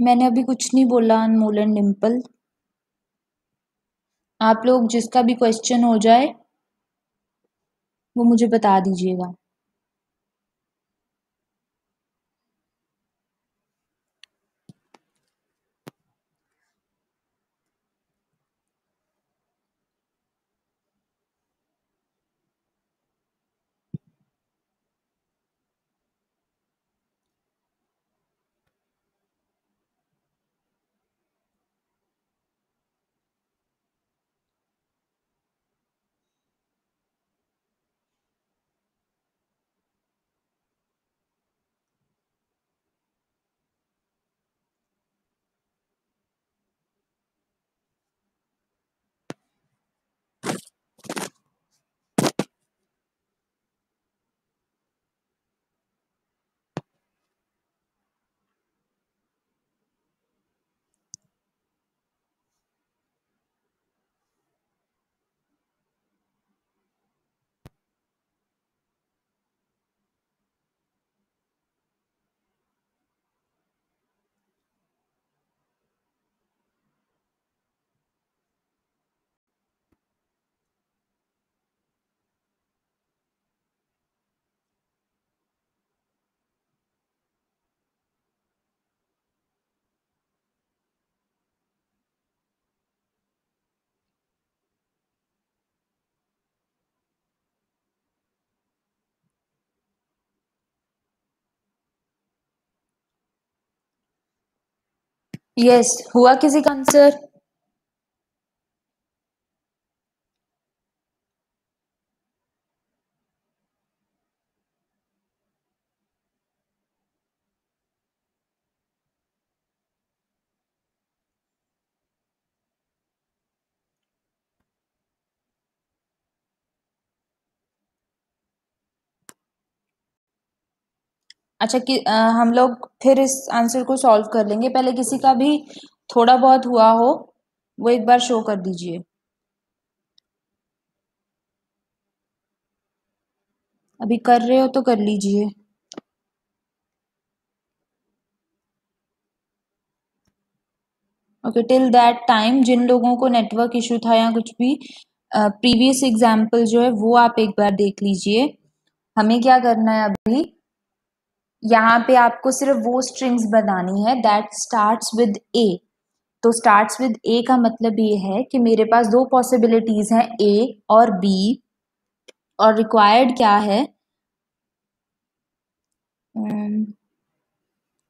मैंने अभी कुछ नहीं बोला अनमोल एंड डिम्पल। आप लोग जिसका भी क्वेश्चन हो जाए वो मुझे बता दीजिएगा। यस, हुआ किसी का आंसर? अच्छा कि हम लोग फिर इस आंसर को सॉल्व कर लेंगे। पहले किसी का भी थोड़ा बहुत हुआ हो वो एक बार शो कर दीजिए। अभी कर रहे हो तो कर लीजिए। ओके, टिल दैट टाइम जिन लोगों को नेटवर्क इशू था या कुछ भी, प्रीवियस एग्जाम्पल जो है वो आप एक बार देख लीजिए। हमें क्या करना है अभी, यहाँ पे आपको सिर्फ वो स्ट्रिंग्स बनानी है दैट स्टार्ट्स विद ए। तो स्टार्ट्स विद ए का मतलब ये है कि मेरे पास दो पॉसिबिलिटीज हैं, ए और बी, और रिक्वायर्ड क्या है।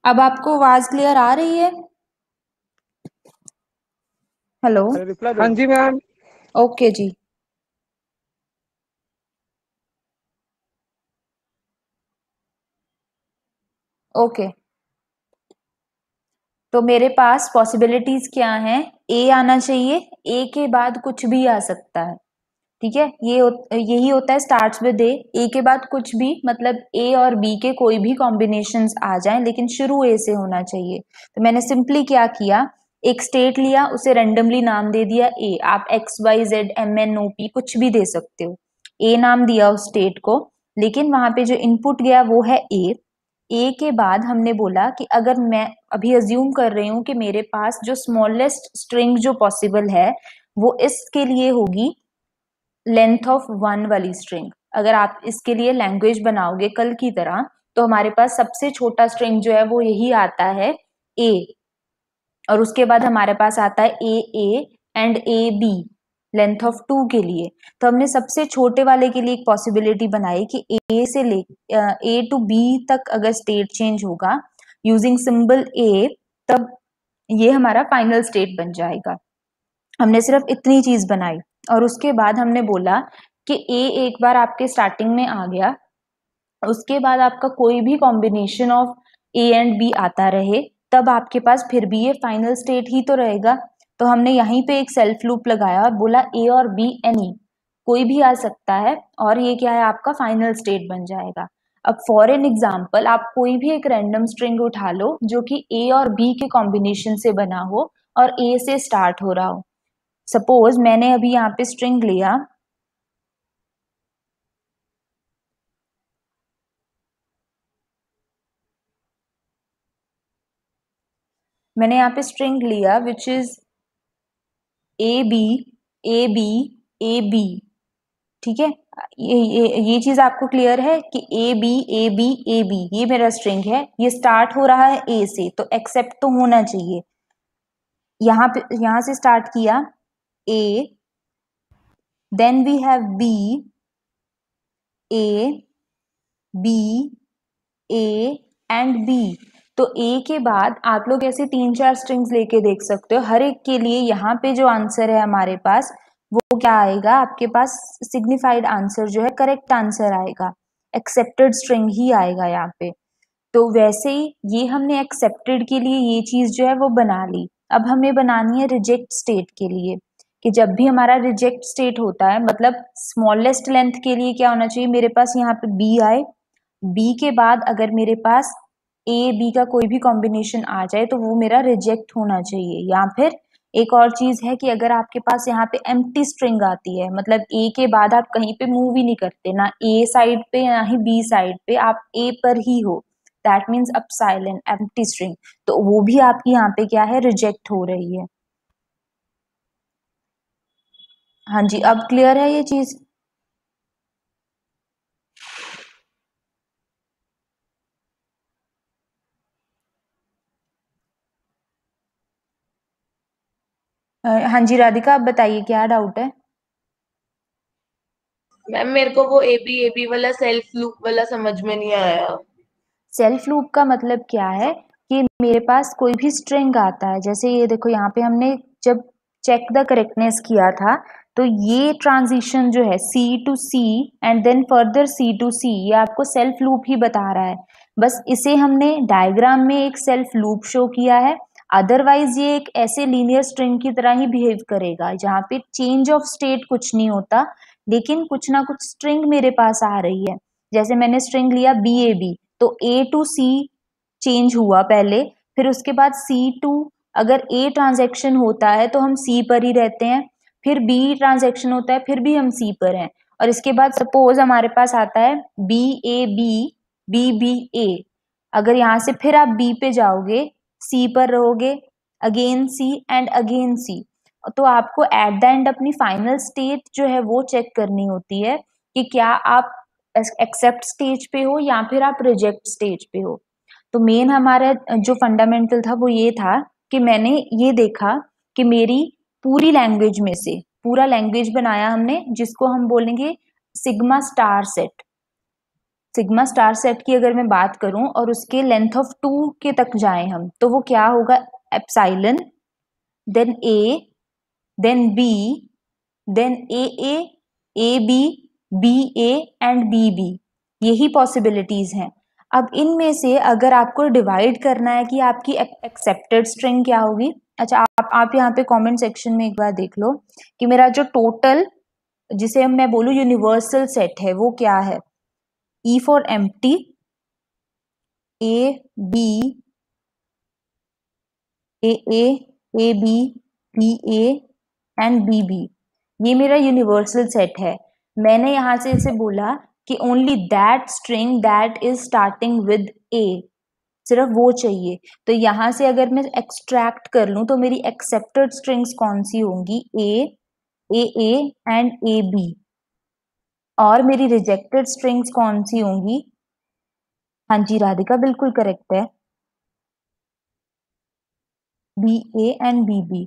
अब आपको आवाज क्लियर आ रही है? हेलो। हाँ जी मैम। ओके जी। ओके, तो मेरे पास पॉसिबिलिटीज क्या हैं? ए आना चाहिए, ए के बाद कुछ भी आ सकता है। ठीक है, यही होता है स्टार्ट्स विद ए के बाद कुछ भी, मतलब ए और बी के कोई भी कॉम्बिनेशंस आ जाएं, लेकिन शुरू ए से होना चाहिए। तो मैंने सिंपली क्या किया, एक स्टेट लिया, उसे रेंडमली नाम दे दिया ए। आप X Y Z M N O P कुछ भी दे सकते हो। ए नाम दिया उस स्टेट को, लेकिन वहां पे जो इनपुट गया वो है ए। ए के बाद हमने बोला कि अगर मैं अभी अज्यूम कर रही हूं कि मेरे पास जो स्मॉलेस्ट स्ट्रिंग जो पॉसिबल है वो इसके लिए होगी लेंथ ऑफ वन वाली स्ट्रिंग। अगर आप इसके लिए लैंग्वेज बनाओगे कल की तरह, तो हमारे पास सबसे छोटा स्ट्रिंग जो है वो यही आता है, ए। और उसके बाद हमारे पास आता है A and A B, length of two के लिए। तो हमने सबसे छोटे वाले के लिए एक पॉसिबिलिटी बनाई कि ए से ले ए टू बी तक अगर स्टेट चेंज होगा यूजिंग सिंबल ए, तब ये हमारा फाइनल स्टेट बन जाएगा। हमने सिर्फ इतनी चीज बनाई, और उसके बाद हमने बोला कि ए एक बार आपके स्टार्टिंग में आ गया, उसके बाद आपका कोई भी combination of A and B आता रहे, तब आपके पास फिर भी ये फाइनल स्टेट ही तो रहेगा। तो हमने यहीं पे एक सेल्फ लूप लगाया और बोला ए और बी एनी कोई भी आ सकता है, और ये क्या है, आपका फाइनल स्टेट बन जाएगा। अब फॉर एन एग्जाम्पल आप कोई भी एक रैंडम स्ट्रिंग उठा लो जो कि ए और बी के कॉम्बिनेशन से बना हो और ए से स्टार्ट हो रहा हो। सपोज मैंने अभी यहाँ पे स्ट्रिंग लिया, मैंने यहाँ पे स्ट्रिंग लिया which is a B A B A b, ठीक है। ये चीज आपको क्लियर है कि a B A B A b ये मेरा स्ट्रिंग है, ये स्टार्ट हो रहा है ए से, तो एक्सेप्ट तो होना चाहिए। यहां से स्टार्ट किया A, then we have B, A B A and B. तो ए के बाद आप लोग ऐसे 3-4 स्ट्रिंग्स लेके देख सकते हो, हर एक के लिए यहाँ पे जो आंसर है हमारे पास वो क्या आएगा, आपके पास सिग्निफाइड आंसर जो है करेक्ट आंसर आएगा, एक्सेप्टेड स्ट्रिंग ही आएगा यहाँ पे। तो वैसे ही ये हमने एक्सेप्टेड के लिए ये चीज जो है वो बना ली। अब हमें बनानी है रिजेक्ट स्टेट के लिए, कि जब भी हमारा रिजेक्ट स्टेट होता है, मतलब स्मॉलेस्ट लेंथ के लिए क्या होना चाहिए, मेरे पास यहाँ पे बी आए, बी के बाद अगर मेरे पास ए बी का कोई भी कॉम्बिनेशन आ जाए तो वो मेरा रिजेक्ट होना चाहिए। या फिर एक और चीज है कि अगर आपके पास यहाँ पे एम्प्टी स्ट्रिंग आती है, मतलब ए के बाद आप कहीं पे मूव ही नहीं करते, ना ए साइड पे ना ही बी साइड पे, आप ए पर ही हो, दैट मीन्स अब साइलेंट एम्प्टी स्ट्रिंग, तो वो भी आपकी यहाँ पे क्या है, रिजेक्ट हो रही है। हाँ जी, अब क्लियर है ये चीज। हाँ जी राधिका, आप बताइए क्या डाउट है। मैम मेरे को वो ए बी वाला सेल्फ लूप वाला समझ में नहीं आया। सेल्फ लूप का मतलब क्या है कि मेरे पास कोई भी स्ट्रिंग आता है, जैसे ये देखो यहाँ पे हमने जब चेक द करेक्टनेस किया था, तो ये ट्रांजिशन जो है C to C and then further C to C, ये आपको सेल्फ लूप ही बता रहा है। बस इसे हमने डायग्राम में एक सेल्फ लूप शो किया है, अदरवाइज ये एक ऐसे लीनियर स्ट्रिंग की तरह ही बिहेव करेगा जहाँ पे चेंज ऑफ स्टेट कुछ नहीं होता, लेकिन कुछ ना कुछ स्ट्रिंग मेरे पास आ रही है। जैसे मैंने स्ट्रिंग लिया बी ए बी, तो ए टू सी चेंज हुआ पहले, फिर उसके बाद सी टू, अगर ए ट्रांजेक्शन होता है तो हम सी पर ही रहते हैं, फिर बी ट्रांजेक्शन होता है फिर भी हम सी पर हैं, और इसके बाद सपोज हमारे पास आता है B A B B B A, अगर यहाँ से फिर आप बी पे जाओगे, सी पर रहोगे, अगेन सी एंड अगेन सी, तो आपको एट द एंड अपनी फाइनल स्टेट जो है वो चेक करनी होती है कि क्या आप एक्सेप्ट स्टेज पे हो या फिर आप रिजेक्ट स्टेज पे हो। तो मेन हमारा जो फंडामेंटल था वो ये था कि मैंने ये देखा कि मेरी पूरी लैंग्वेज में से पूरा लैंग्वेज बनाया हमने, जिसको हम बोलेंगे sigma star set. Sigma star set की अगर मैं बात करूं और उसके लेंथ ऑफ 2 के तक जाएं हम, तो वो क्या होगा, epsilon, then a, then b, then a B, B A and b b, यही पॉसिबिलिटीज हैं। अब इनमें से अगर आपको डिवाइड करना है कि आपकी एक्सेप्टेड स्ट्रिंग क्या होगी, अच्छा आप यहाँ पे कमेंट सेक्शन में एक बार देख लो कि मेरा जो टोटल, जिसे मैं बोलूँ यूनिवर्सल सेट है, वो क्या है। E for empty, a B A B A and b b, ये मेरा यूनिवर्सल सेट है। मैंने यहां से इसे बोला कि only that string that is starting with A, सिर्फ वो चाहिए। तो यहां से अगर मैं एक्सट्रैक्ट कर लूं तो मेरी एक्सेप्टेड स्ट्रिंग्स कौन सी होंगी, ए एंड ए बी, और मेरी रिजेक्टेड स्ट्रिंग्स कौन सी होंगी। हाँ जी राधिका, बिल्कुल करेक्ट है, B A and b b.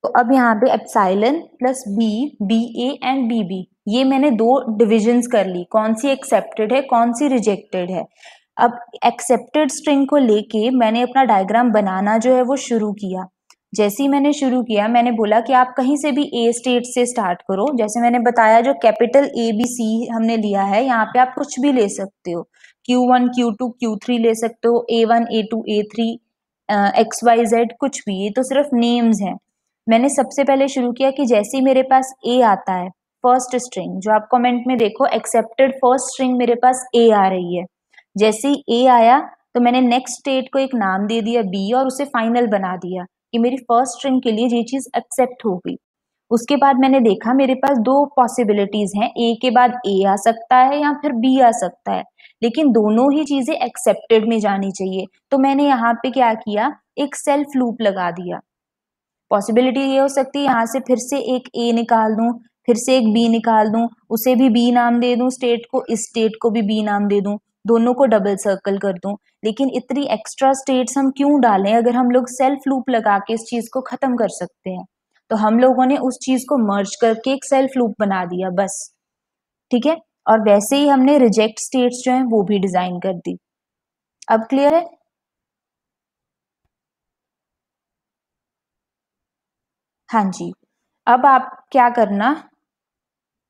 तो अब यहाँ पे epsilon plus b, B A and b b, ये मैंने दो डिविजन्स कर ली, कौन सी एक्सेप्टेड है कौन सी रिजेक्टेड है। अब एक्सेप्टेड स्ट्रिंग को लेके मैंने अपना डायग्राम बनाना जो है वो शुरू किया। जैसे ही मैंने शुरू किया, मैंने बोला कि आप कहीं से भी ए स्टेट से स्टार्ट करो, जैसे मैंने बताया जो कैपिटल ए बी सी हमने लिया है, यहाँ पे आप कुछ भी ले सकते हो, Q1 Q2 Q3 ले सकते हो, A1 A2 A3 XYZ, कुछ भी, ये तो सिर्फ नेम्स हैं। मैंने सबसे पहले शुरू किया कि जैसे ही मेरे पास ए आता है, फर्स्ट स्ट्रिंग जो आप कमेंट में देखो, एक्सेप्टेड फर्स्ट स्ट्रिंग मेरे पास ए आ रही है, जैसे ही ए आया तो मैंने नेक्स्ट स्टेट को एक नाम दे दिया बी, और उसे फाइनल बना दिया कि मेरी फर्स्ट स्ट्रिंग के लिए ये चीज एक्सेप्ट हो गई। उसके बाद मैंने देखा मेरे पास दो पॉसिबिलिटीज हैं, ए के बाद ए आ सकता है या फिर बी आ सकता है, लेकिन दोनों ही चीजें एक्सेप्टेड में जानी चाहिए। तो मैंने यहाँ पे क्या किया, एक सेल्फ लूप लगा दिया। पॉसिबिलिटी ये हो सकती है यहाँ से फिर से एक ए निकाल दूं, फिर से एक बी निकाल दूं, उसे भी बी नाम दे दूं स्टेट को, इस स्टेट को भी बी नाम दे दूं, दोनों को डबल सर्कल कर दूं। लेकिन इतनी एक्स्ट्रा स्टेट्स हम क्यों डालें अगर हम लोग सेल्फ लूप लगा के इस चीज को खत्म कर सकते हैं। तो हम लोगों ने उस चीज को मर्ज करके एक सेल्फ लूप बना दिया बस। ठीक है, और वैसे ही हमने रिजेक्ट स्टेट्स जो है वो भी डिजाइन कर दी। अब क्लियर है? हाँ जी। अब आप क्या करना,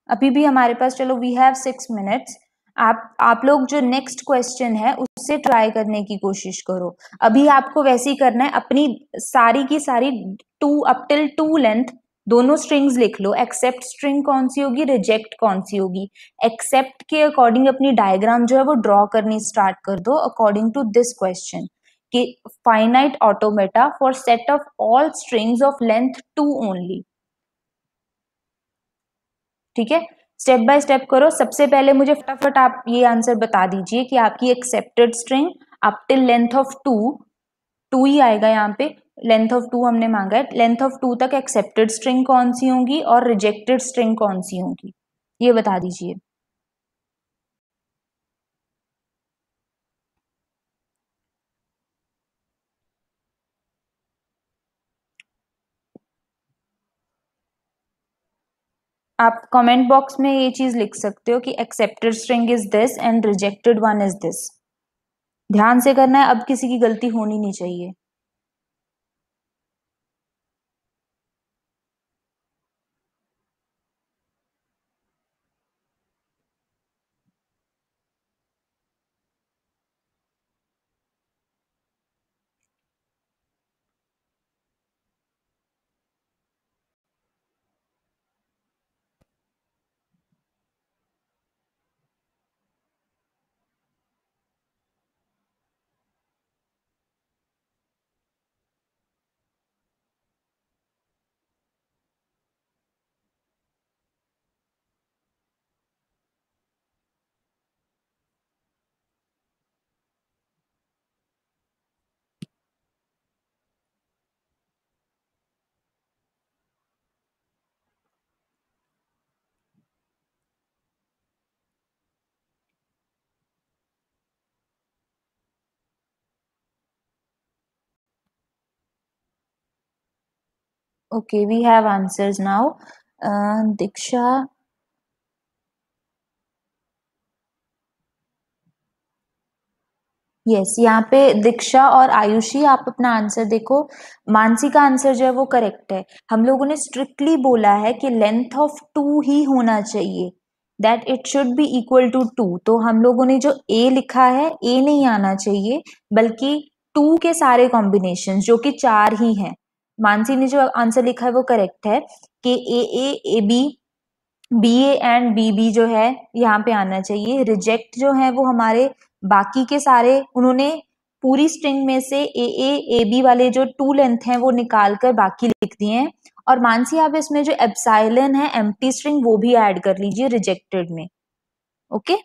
अभी भी हमारे पास, चलो वी हैव 6 मिनट्स। आप लोग जो नेक्स्ट क्वेश्चन है उससे ट्राई करने की कोशिश करो। अभी आपको वैसे ही करना है, अपनी सारी की सारी टू अप टिल 2 लेंथ दोनों स्ट्रिंग्स लिख लो। एक्सेप्ट स्ट्रिंग कौन सी होगी, रिजेक्ट कौन सी होगी। एक्सेप्ट के अकॉर्डिंग अपनी डायग्राम जो है वो ड्रॉ करनी स्टार्ट कर दो अकॉर्डिंग टू दिस क्वेश्चन कि finite automata for set of all strings of length 2 only. ठीक है, स्टेप बाय स्टेप करो। सबसे पहले मुझे फटाफट आप ये आंसर बता दीजिए कि आपकी accepted string up till length of 2, 2 ही आएगा यहाँ पे, लेंथ ऑफ 2 हमने मांगा है, लेंथ ऑफ 2 तक एक्सेप्टेड स्ट्रिंग कौन सी होंगी और रिजेक्टेड स्ट्रिंग कौन सी होंगी, ये बता दीजिए। आप कमेंट बॉक्स में ये चीज लिख सकते हो कि accepted string is this and rejected one is this. ध्यान से करना है, अब किसी की गलती होनी नहीं चाहिए। Okay, we have answers now. Diksha, yes, यहाँ पे दीक्षा और आयुषी आप अपना आंसर देखो। मानसी का आंसर जो है वो करेक्ट है। हम लोगों ने स्ट्रिक्टली बोला है कि लेंथ ऑफ 2 ही होना चाहिए, that it should be equal to 2। तो हम लोगों ने जो ए लिखा है, ए नहीं आना चाहिए, बल्कि 2 के सारे कॉम्बिनेशन जो कि 4 ही हैं। मानसी ने जो आंसर लिखा है वो करेक्ट है कि a B, B A and b b जो है यहाँ पे आना चाहिए। रिजेक्ट जो है वो हमारे बाकी के सारे, उन्होंने पूरी स्ट्रिंग में से ए बी वाले जो 2 लेंथ हैं वो निकाल कर बाकी लिख दिए हैं। और मानसी आप इसमें जो एप्सिलॉन है एम्प्टी स्ट्रिंग वो भी ऐड कर लीजिए रिजेक्टेड में। ओके,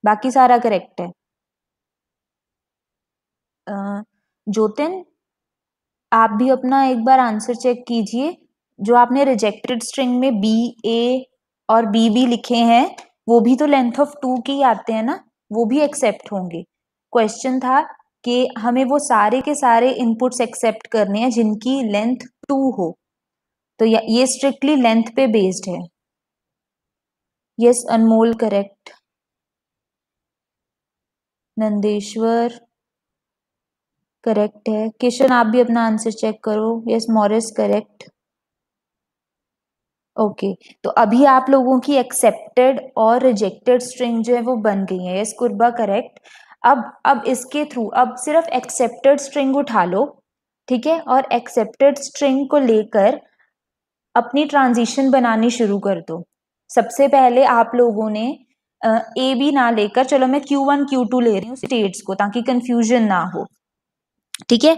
बाकी सारा करेक्ट है। ज्योतिन, आप भी अपना एक बार आंसर चेक कीजिए। जो आपने रिजेक्टेड स्ट्रिंग में बी ए और बी बी लिखे हैं वो भी तो लेंथ ऑफ 2 के ही आते हैं ना, वो भी एक्सेप्ट होंगे। क्वेश्चन था कि हमें वो सारे के सारे इनपुट्स एक्सेप्ट करने हैं जिनकी लेंथ 2 हो, तो ये स्ट्रिक्टली लेंथ पे बेस्ड है। यस अनमोल करेक्ट, नंदेश्वर करेक्ट है। किशन आप भी अपना आंसर चेक करो। Yes Morris correct. ओके, तो अभी आप लोगों की एक्सेप्टेड और रिजेक्टेड स्ट्रिंग जो है वो बन गई है। यस कुर्बा करेक्ट। अब इसके थ्रू अब सिर्फ एक्सेप्टेड स्ट्रिंग उठा लो, ठीक है, और एक्सेप्टेड स्ट्रिंग को लेकर अपनी ट्रांजिशन बनानी शुरू कर दो। सबसे पहले आप लोगों ने ए बी ना लेकर, चलो मैं Q1 Q2 ले रही हूँ स्टेट्स को ताकि कंफ्यूजन ना हो। ठीक है,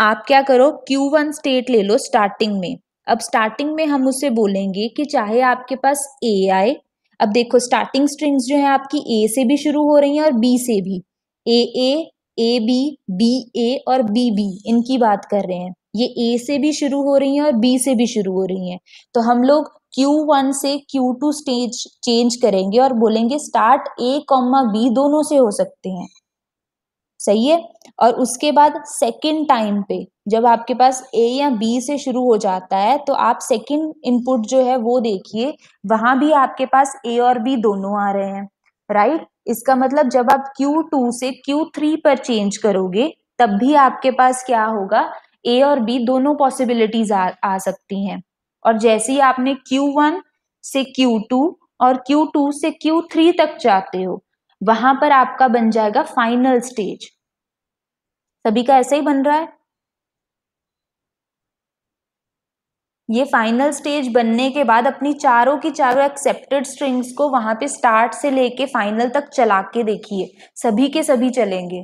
आप क्या करो, Q1 स्टेट ले लो स्टार्टिंग में। अब स्टार्टिंग में हम उसे बोलेंगे कि चाहे आपके पास ए आए, अब देखो स्टार्टिंग स्ट्रिंग्स जो है आपकी ए से भी शुरू हो रही हैं और बी से भी, ए बी ए और बी इनकी बात कर रहे हैं। ये ए से भी शुरू हो रही हैं और बी से भी शुरू हो रही हैं, तो हम लोग Q1 से Q2 स्टेज चेंज करेंगे और बोलेंगे स्टार्ट ए कॉमा बी दोनों से हो सकते हैं, सही है। और उसके बाद सेकंड टाइम पे जब आपके पास ए या बी से शुरू हो जाता है तो आप सेकंड इनपुट जो है वो देखिए, वहां भी आपके पास ए और बी दोनों आ रहे हैं, राइट। इसका मतलब जब आप Q2 से Q3 पर चेंज करोगे तब भी आपके पास क्या होगा, ए और बी दोनों पॉसिबिलिटीज आ सकती हैं। और जैसे ही आपने Q1 से Q2 और Q2 से Q3 तक जाते हो, वहां पर आपका बन जाएगा फाइनल स्टेज। सभी का ऐसा ही बन रहा है। ये फाइनल स्टेज बनने के बाद अपनी चारों की चारों एक्सेप्टेड स्ट्रिंग्स को वहां पे स्टार्ट से लेके फाइनल तक चला के देखिए, सभी के सभी चलेंगे।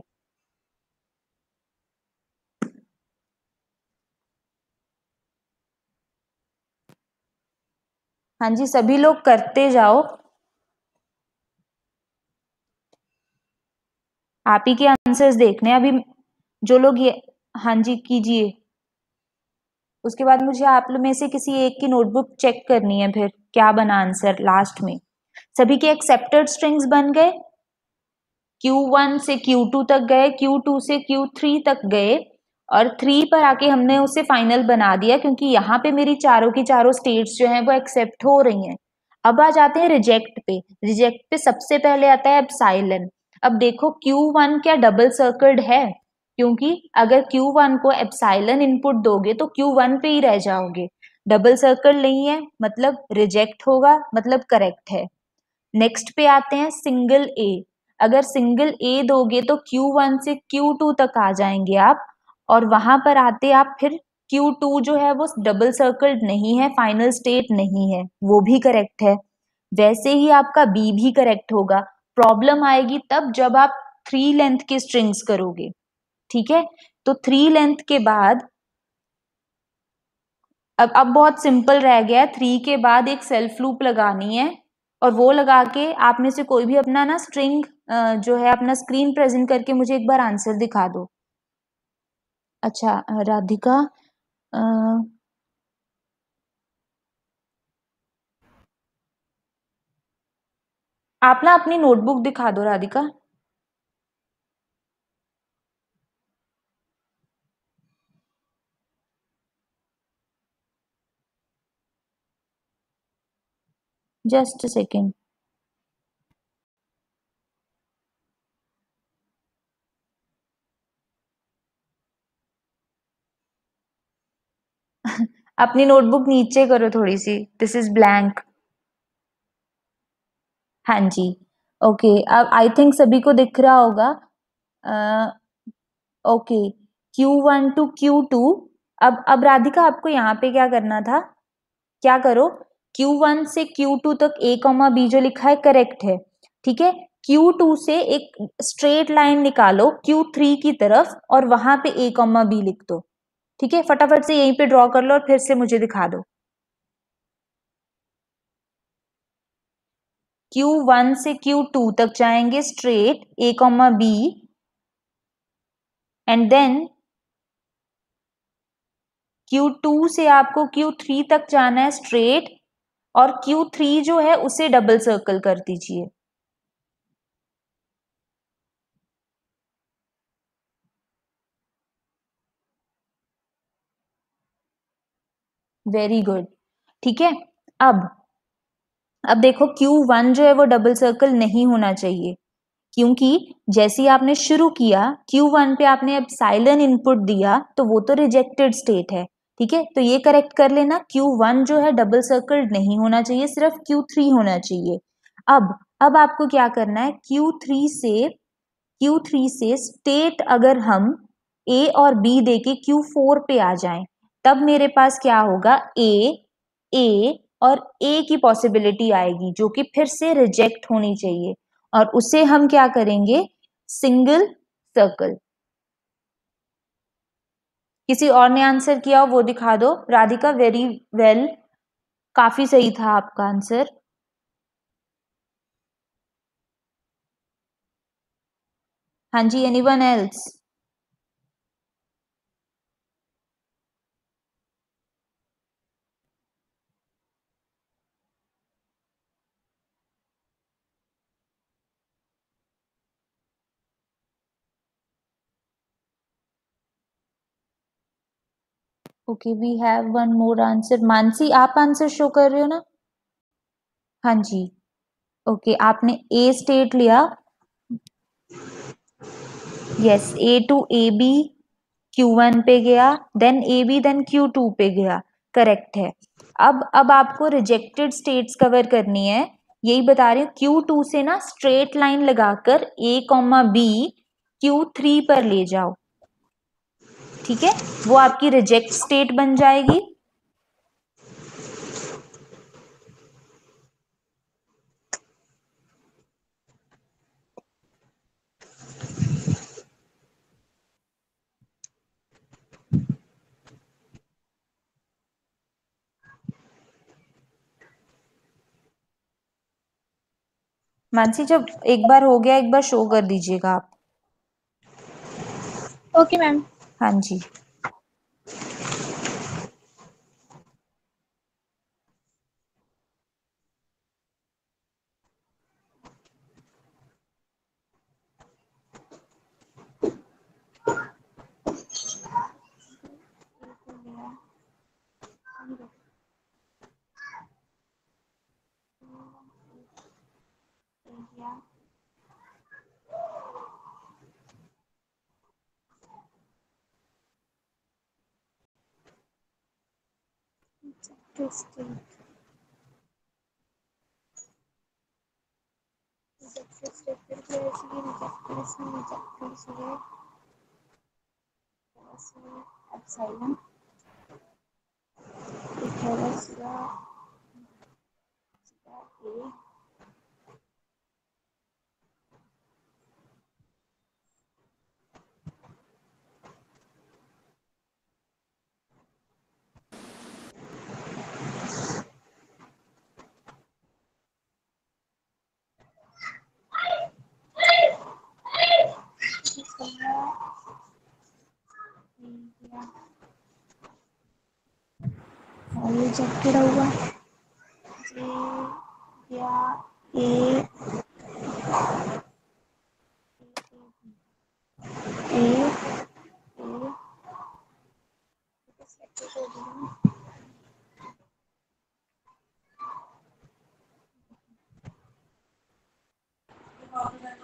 हाँ जी, सभी लोग करते जाओ, आप ही के आंसर्स देखने अभी जो लोग ये, हाँ जी कीजिए। उसके बाद मुझे आप लोग में से किसी एक की नोटबुक चेक करनी है, फिर क्या बना आंसर लास्ट में। सभी के एक्सेप्टेड स्ट्रिंग्स बन गए, Q1 से Q2 तक गए, Q2 से Q3 तक गए और 3 पर आके हमने उसे फाइनल बना दिया, क्योंकि यहाँ पे मेरी चारों की चारों स्टेट्स जो हैं वो एक्सेप्ट हो रही हैं। अब आ जाते हैं रिजेक्ट पे। रिजेक्ट पे सबसे पहले आता है एप्सिलॉन। अब देखो Q1 क्या डबल सर्कल्ड है, क्योंकि अगर Q1 को एप्सिलॉन इनपुट दोगे तो Q1 पे ही रह जाओगे। डबल सर्कल नहीं है मतलब रिजेक्ट होगा, मतलब करेक्ट है। नेक्स्ट पे आते हैं सिंगल ए। अगर सिंगल ए दोगे तो Q1 से Q2 तक आ जाएंगे आप, और वहां पर आते आप फिर Q2 जो है वो डबल सर्कल्ड नहीं है, फाइनल स्टेट नहीं है, वो भी करेक्ट है। वैसे ही आपका बी भी करेक्ट होगा। प्रॉब्लम आएगी तब जब आप 3 लेंथ के स्ट्रिंग्स करोगे, ठीक है। तो 3 लेंथ के बाद अब बहुत सिंपल रह गया है। 3 के बाद एक सेल्फ लूप लगानी है और वो लगा के आप में से कोई भी अपना ना स्ट्रिंग जो है अपना स्क्रीन प्रेजेंट करके मुझे एक बार आंसर दिखा दो। अच्छा राधिका, अ, आप ना अपनी नोटबुक दिखा दो राधिका। Just a second. अपनी नोटबुक नीचे करो थोड़ी सी, दिस इज ब्लैंक। हाँ जी, ओके। अब आई थिंक सभी को दिख रहा होगा। Okay, Q1 to Q2। अब राधिका आपको यहाँ पे क्या करना था, क्या करो, Q1 से Q2 तक a कॉमा बी जो लिखा है करेक्ट है, ठीक है। Q2 से एक स्ट्रेट लाइन निकालो Q3 की तरफ और वहां पे a कॉमा बी लिख दो, ठीक है। फटाफट से यहीं पे ड्रॉ कर लो और फिर से मुझे दिखा दो। Q1 से Q2 तक जाएंगे straight a comma b, and then Q2 से आपको Q3 तक जाना है स्ट्रेट, और Q3 जो है उसे डबल सर्कल कर दीजिए। वेरी गुड, ठीक है। अब देखो Q1 जो है वो डबल सर्कल नहीं होना चाहिए, क्योंकि जैसे ही आपने शुरू किया Q1 पे आपने एप्सिलॉन इनपुट दिया तो वो तो रिजेक्टेड स्टेट है, ठीक है। तो ये करेक्ट कर लेना, Q1 जो है डबल सर्कल नहीं होना चाहिए, सिर्फ Q3 होना चाहिए। अब आपको क्या करना है, Q3 से स्टेट अगर हम A और B देके Q4 पे आ जाएं, तब मेरे पास क्या होगा, A और A की पॉसिबिलिटी आएगी जो कि फिर से रिजेक्ट होनी चाहिए, और उसे हम क्या करेंगे, सिंगल सर्कल। किसी और ने आंसर किया हो वो दिखा दो। राधिका वेरी वेल, काफी सही था आपका आंसर। हाँ जी, anyone else? Okay, we have one more answer. Mansi, आप आंसर शो कर रहे हो ना? हाँ जी। ओके, आपने ए स्टेट लिया। Yes, a to a b Q1 पे गया, then a B, then Q2 पे गया। करेक्ट है। अब आपको रिजेक्टेड स्टेट्स कवर करनी है। यही बता रही हूँ, Q2 से ना स्ट्रेट लाइन लगाकर A, B Q3 पर ले जाओ। ठीक है, वो आपकी रिजेक्ट स्टेट बन जाएगी। मानसी, जब एक बार हो गया एक बार शो कर दीजिएगा आप। Okay ma'am. हाँ जी। रिजेक्टेड होगा या ए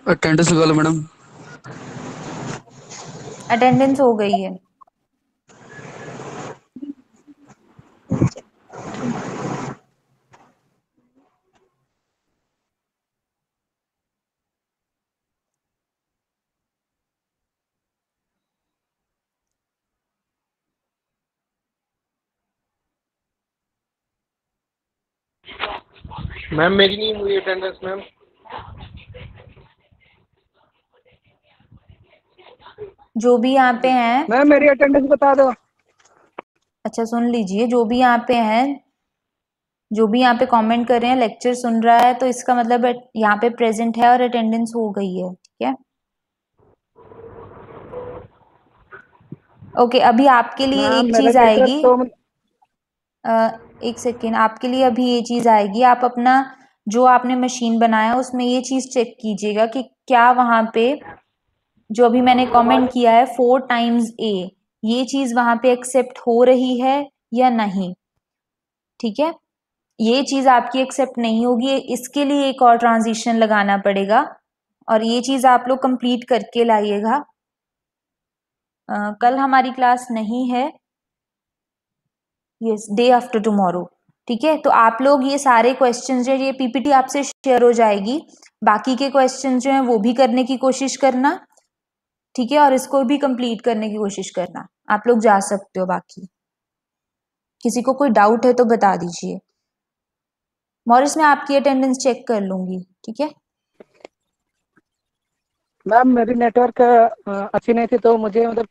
अटेंडेंस लगा लो मैडम। अटेंडेंस हो गई है। मैम मेरी नहीं हुई अटेंडेंस मैम। जो भी यहाँ पे हैं, मैम मेरी अटेंडेंस बता दो। अच्छा सुन लीजिए, जो भी यहाँ पे हैं, जो भी यहाँ पे कमेंट कर रहे हैं, लेक्चर सुन रहा है, तो इसका मतलब यहाँ पे प्रेजेंट है और अटेंडेंस हो गई है। ठीक है, ओके। अभी आपके लिए मैम एक मेरा चीज नेटवर्क आएगी। तो एक सेकेंड, आपके लिए अभी ये चीज आएगी। आप अपना जो आपने मशीन बनाया उसमें ये चीज चेक कीजिएगा कि क्या वहां पे जो अभी मैंने कमेंट किया है 4 टाइम्स ए, ये चीज वहां पे एक्सेप्ट हो रही है या नहीं। ठीक है, ये चीज आपकी एक्सेप्ट नहीं होगी, इसके लिए एक और ट्रांजिशन लगाना पड़ेगा और ये चीज आप लोग कंप्लीट करके लाइएगा। कल हमारी क्लास नहीं है, यस, डे आफ्टर टुमारो। ठीक है, तो आप लोग ये सारे क्वेश्चन जो है, ये पीपीटी आपसे शेयर हो जाएगी, बाकी के क्वेश्चन जो हैं वो भी करने की कोशिश करना। ठीक है, और इसको भी कंप्लीट करने की कोशिश करना। आप लोग जा सकते हो। बाकी किसी को कोई डाउट है तो बता दीजिए। मॉरिस, मैं आपकी अटेंडेंस चेक कर लूंगी। ठीक है, मैम मेरी नेटवर्क अच्छी नहीं थी तो मुझे मतलब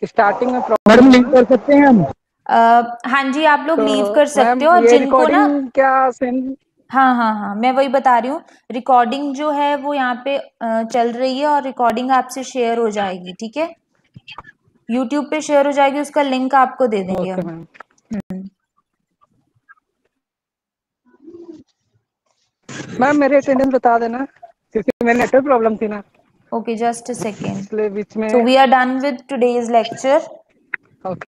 स्टार्टिंग में मैडम लिंक कर सकते हैं हम? हाँ जी, आप लोग तो लीव कर सकते मैम हो, और ये जिनको ना, रिकॉर्डिंग क्या सेंड? हाँ हाँ हाँ, मैं वही बता रही हूँ, रिकॉर्डिंग जो है वो यहाँ पे चल रही है, और रिकॉर्डिंग आपसे शेयर हो जाएगी, ठीक है, यूट्यूब पे शेयर हो जाएगी, उसका लिंक आपको दे देंगे ओके हम। मैम। मैम मेरे अटेंडेंस बता देना, क्योंकि मेरे नेटवर्क प्रॉब्लम थी ना, ओके, जस्ट अ सेकेंड। इसलिए बीच में। So we are done with today's lecture. Okay.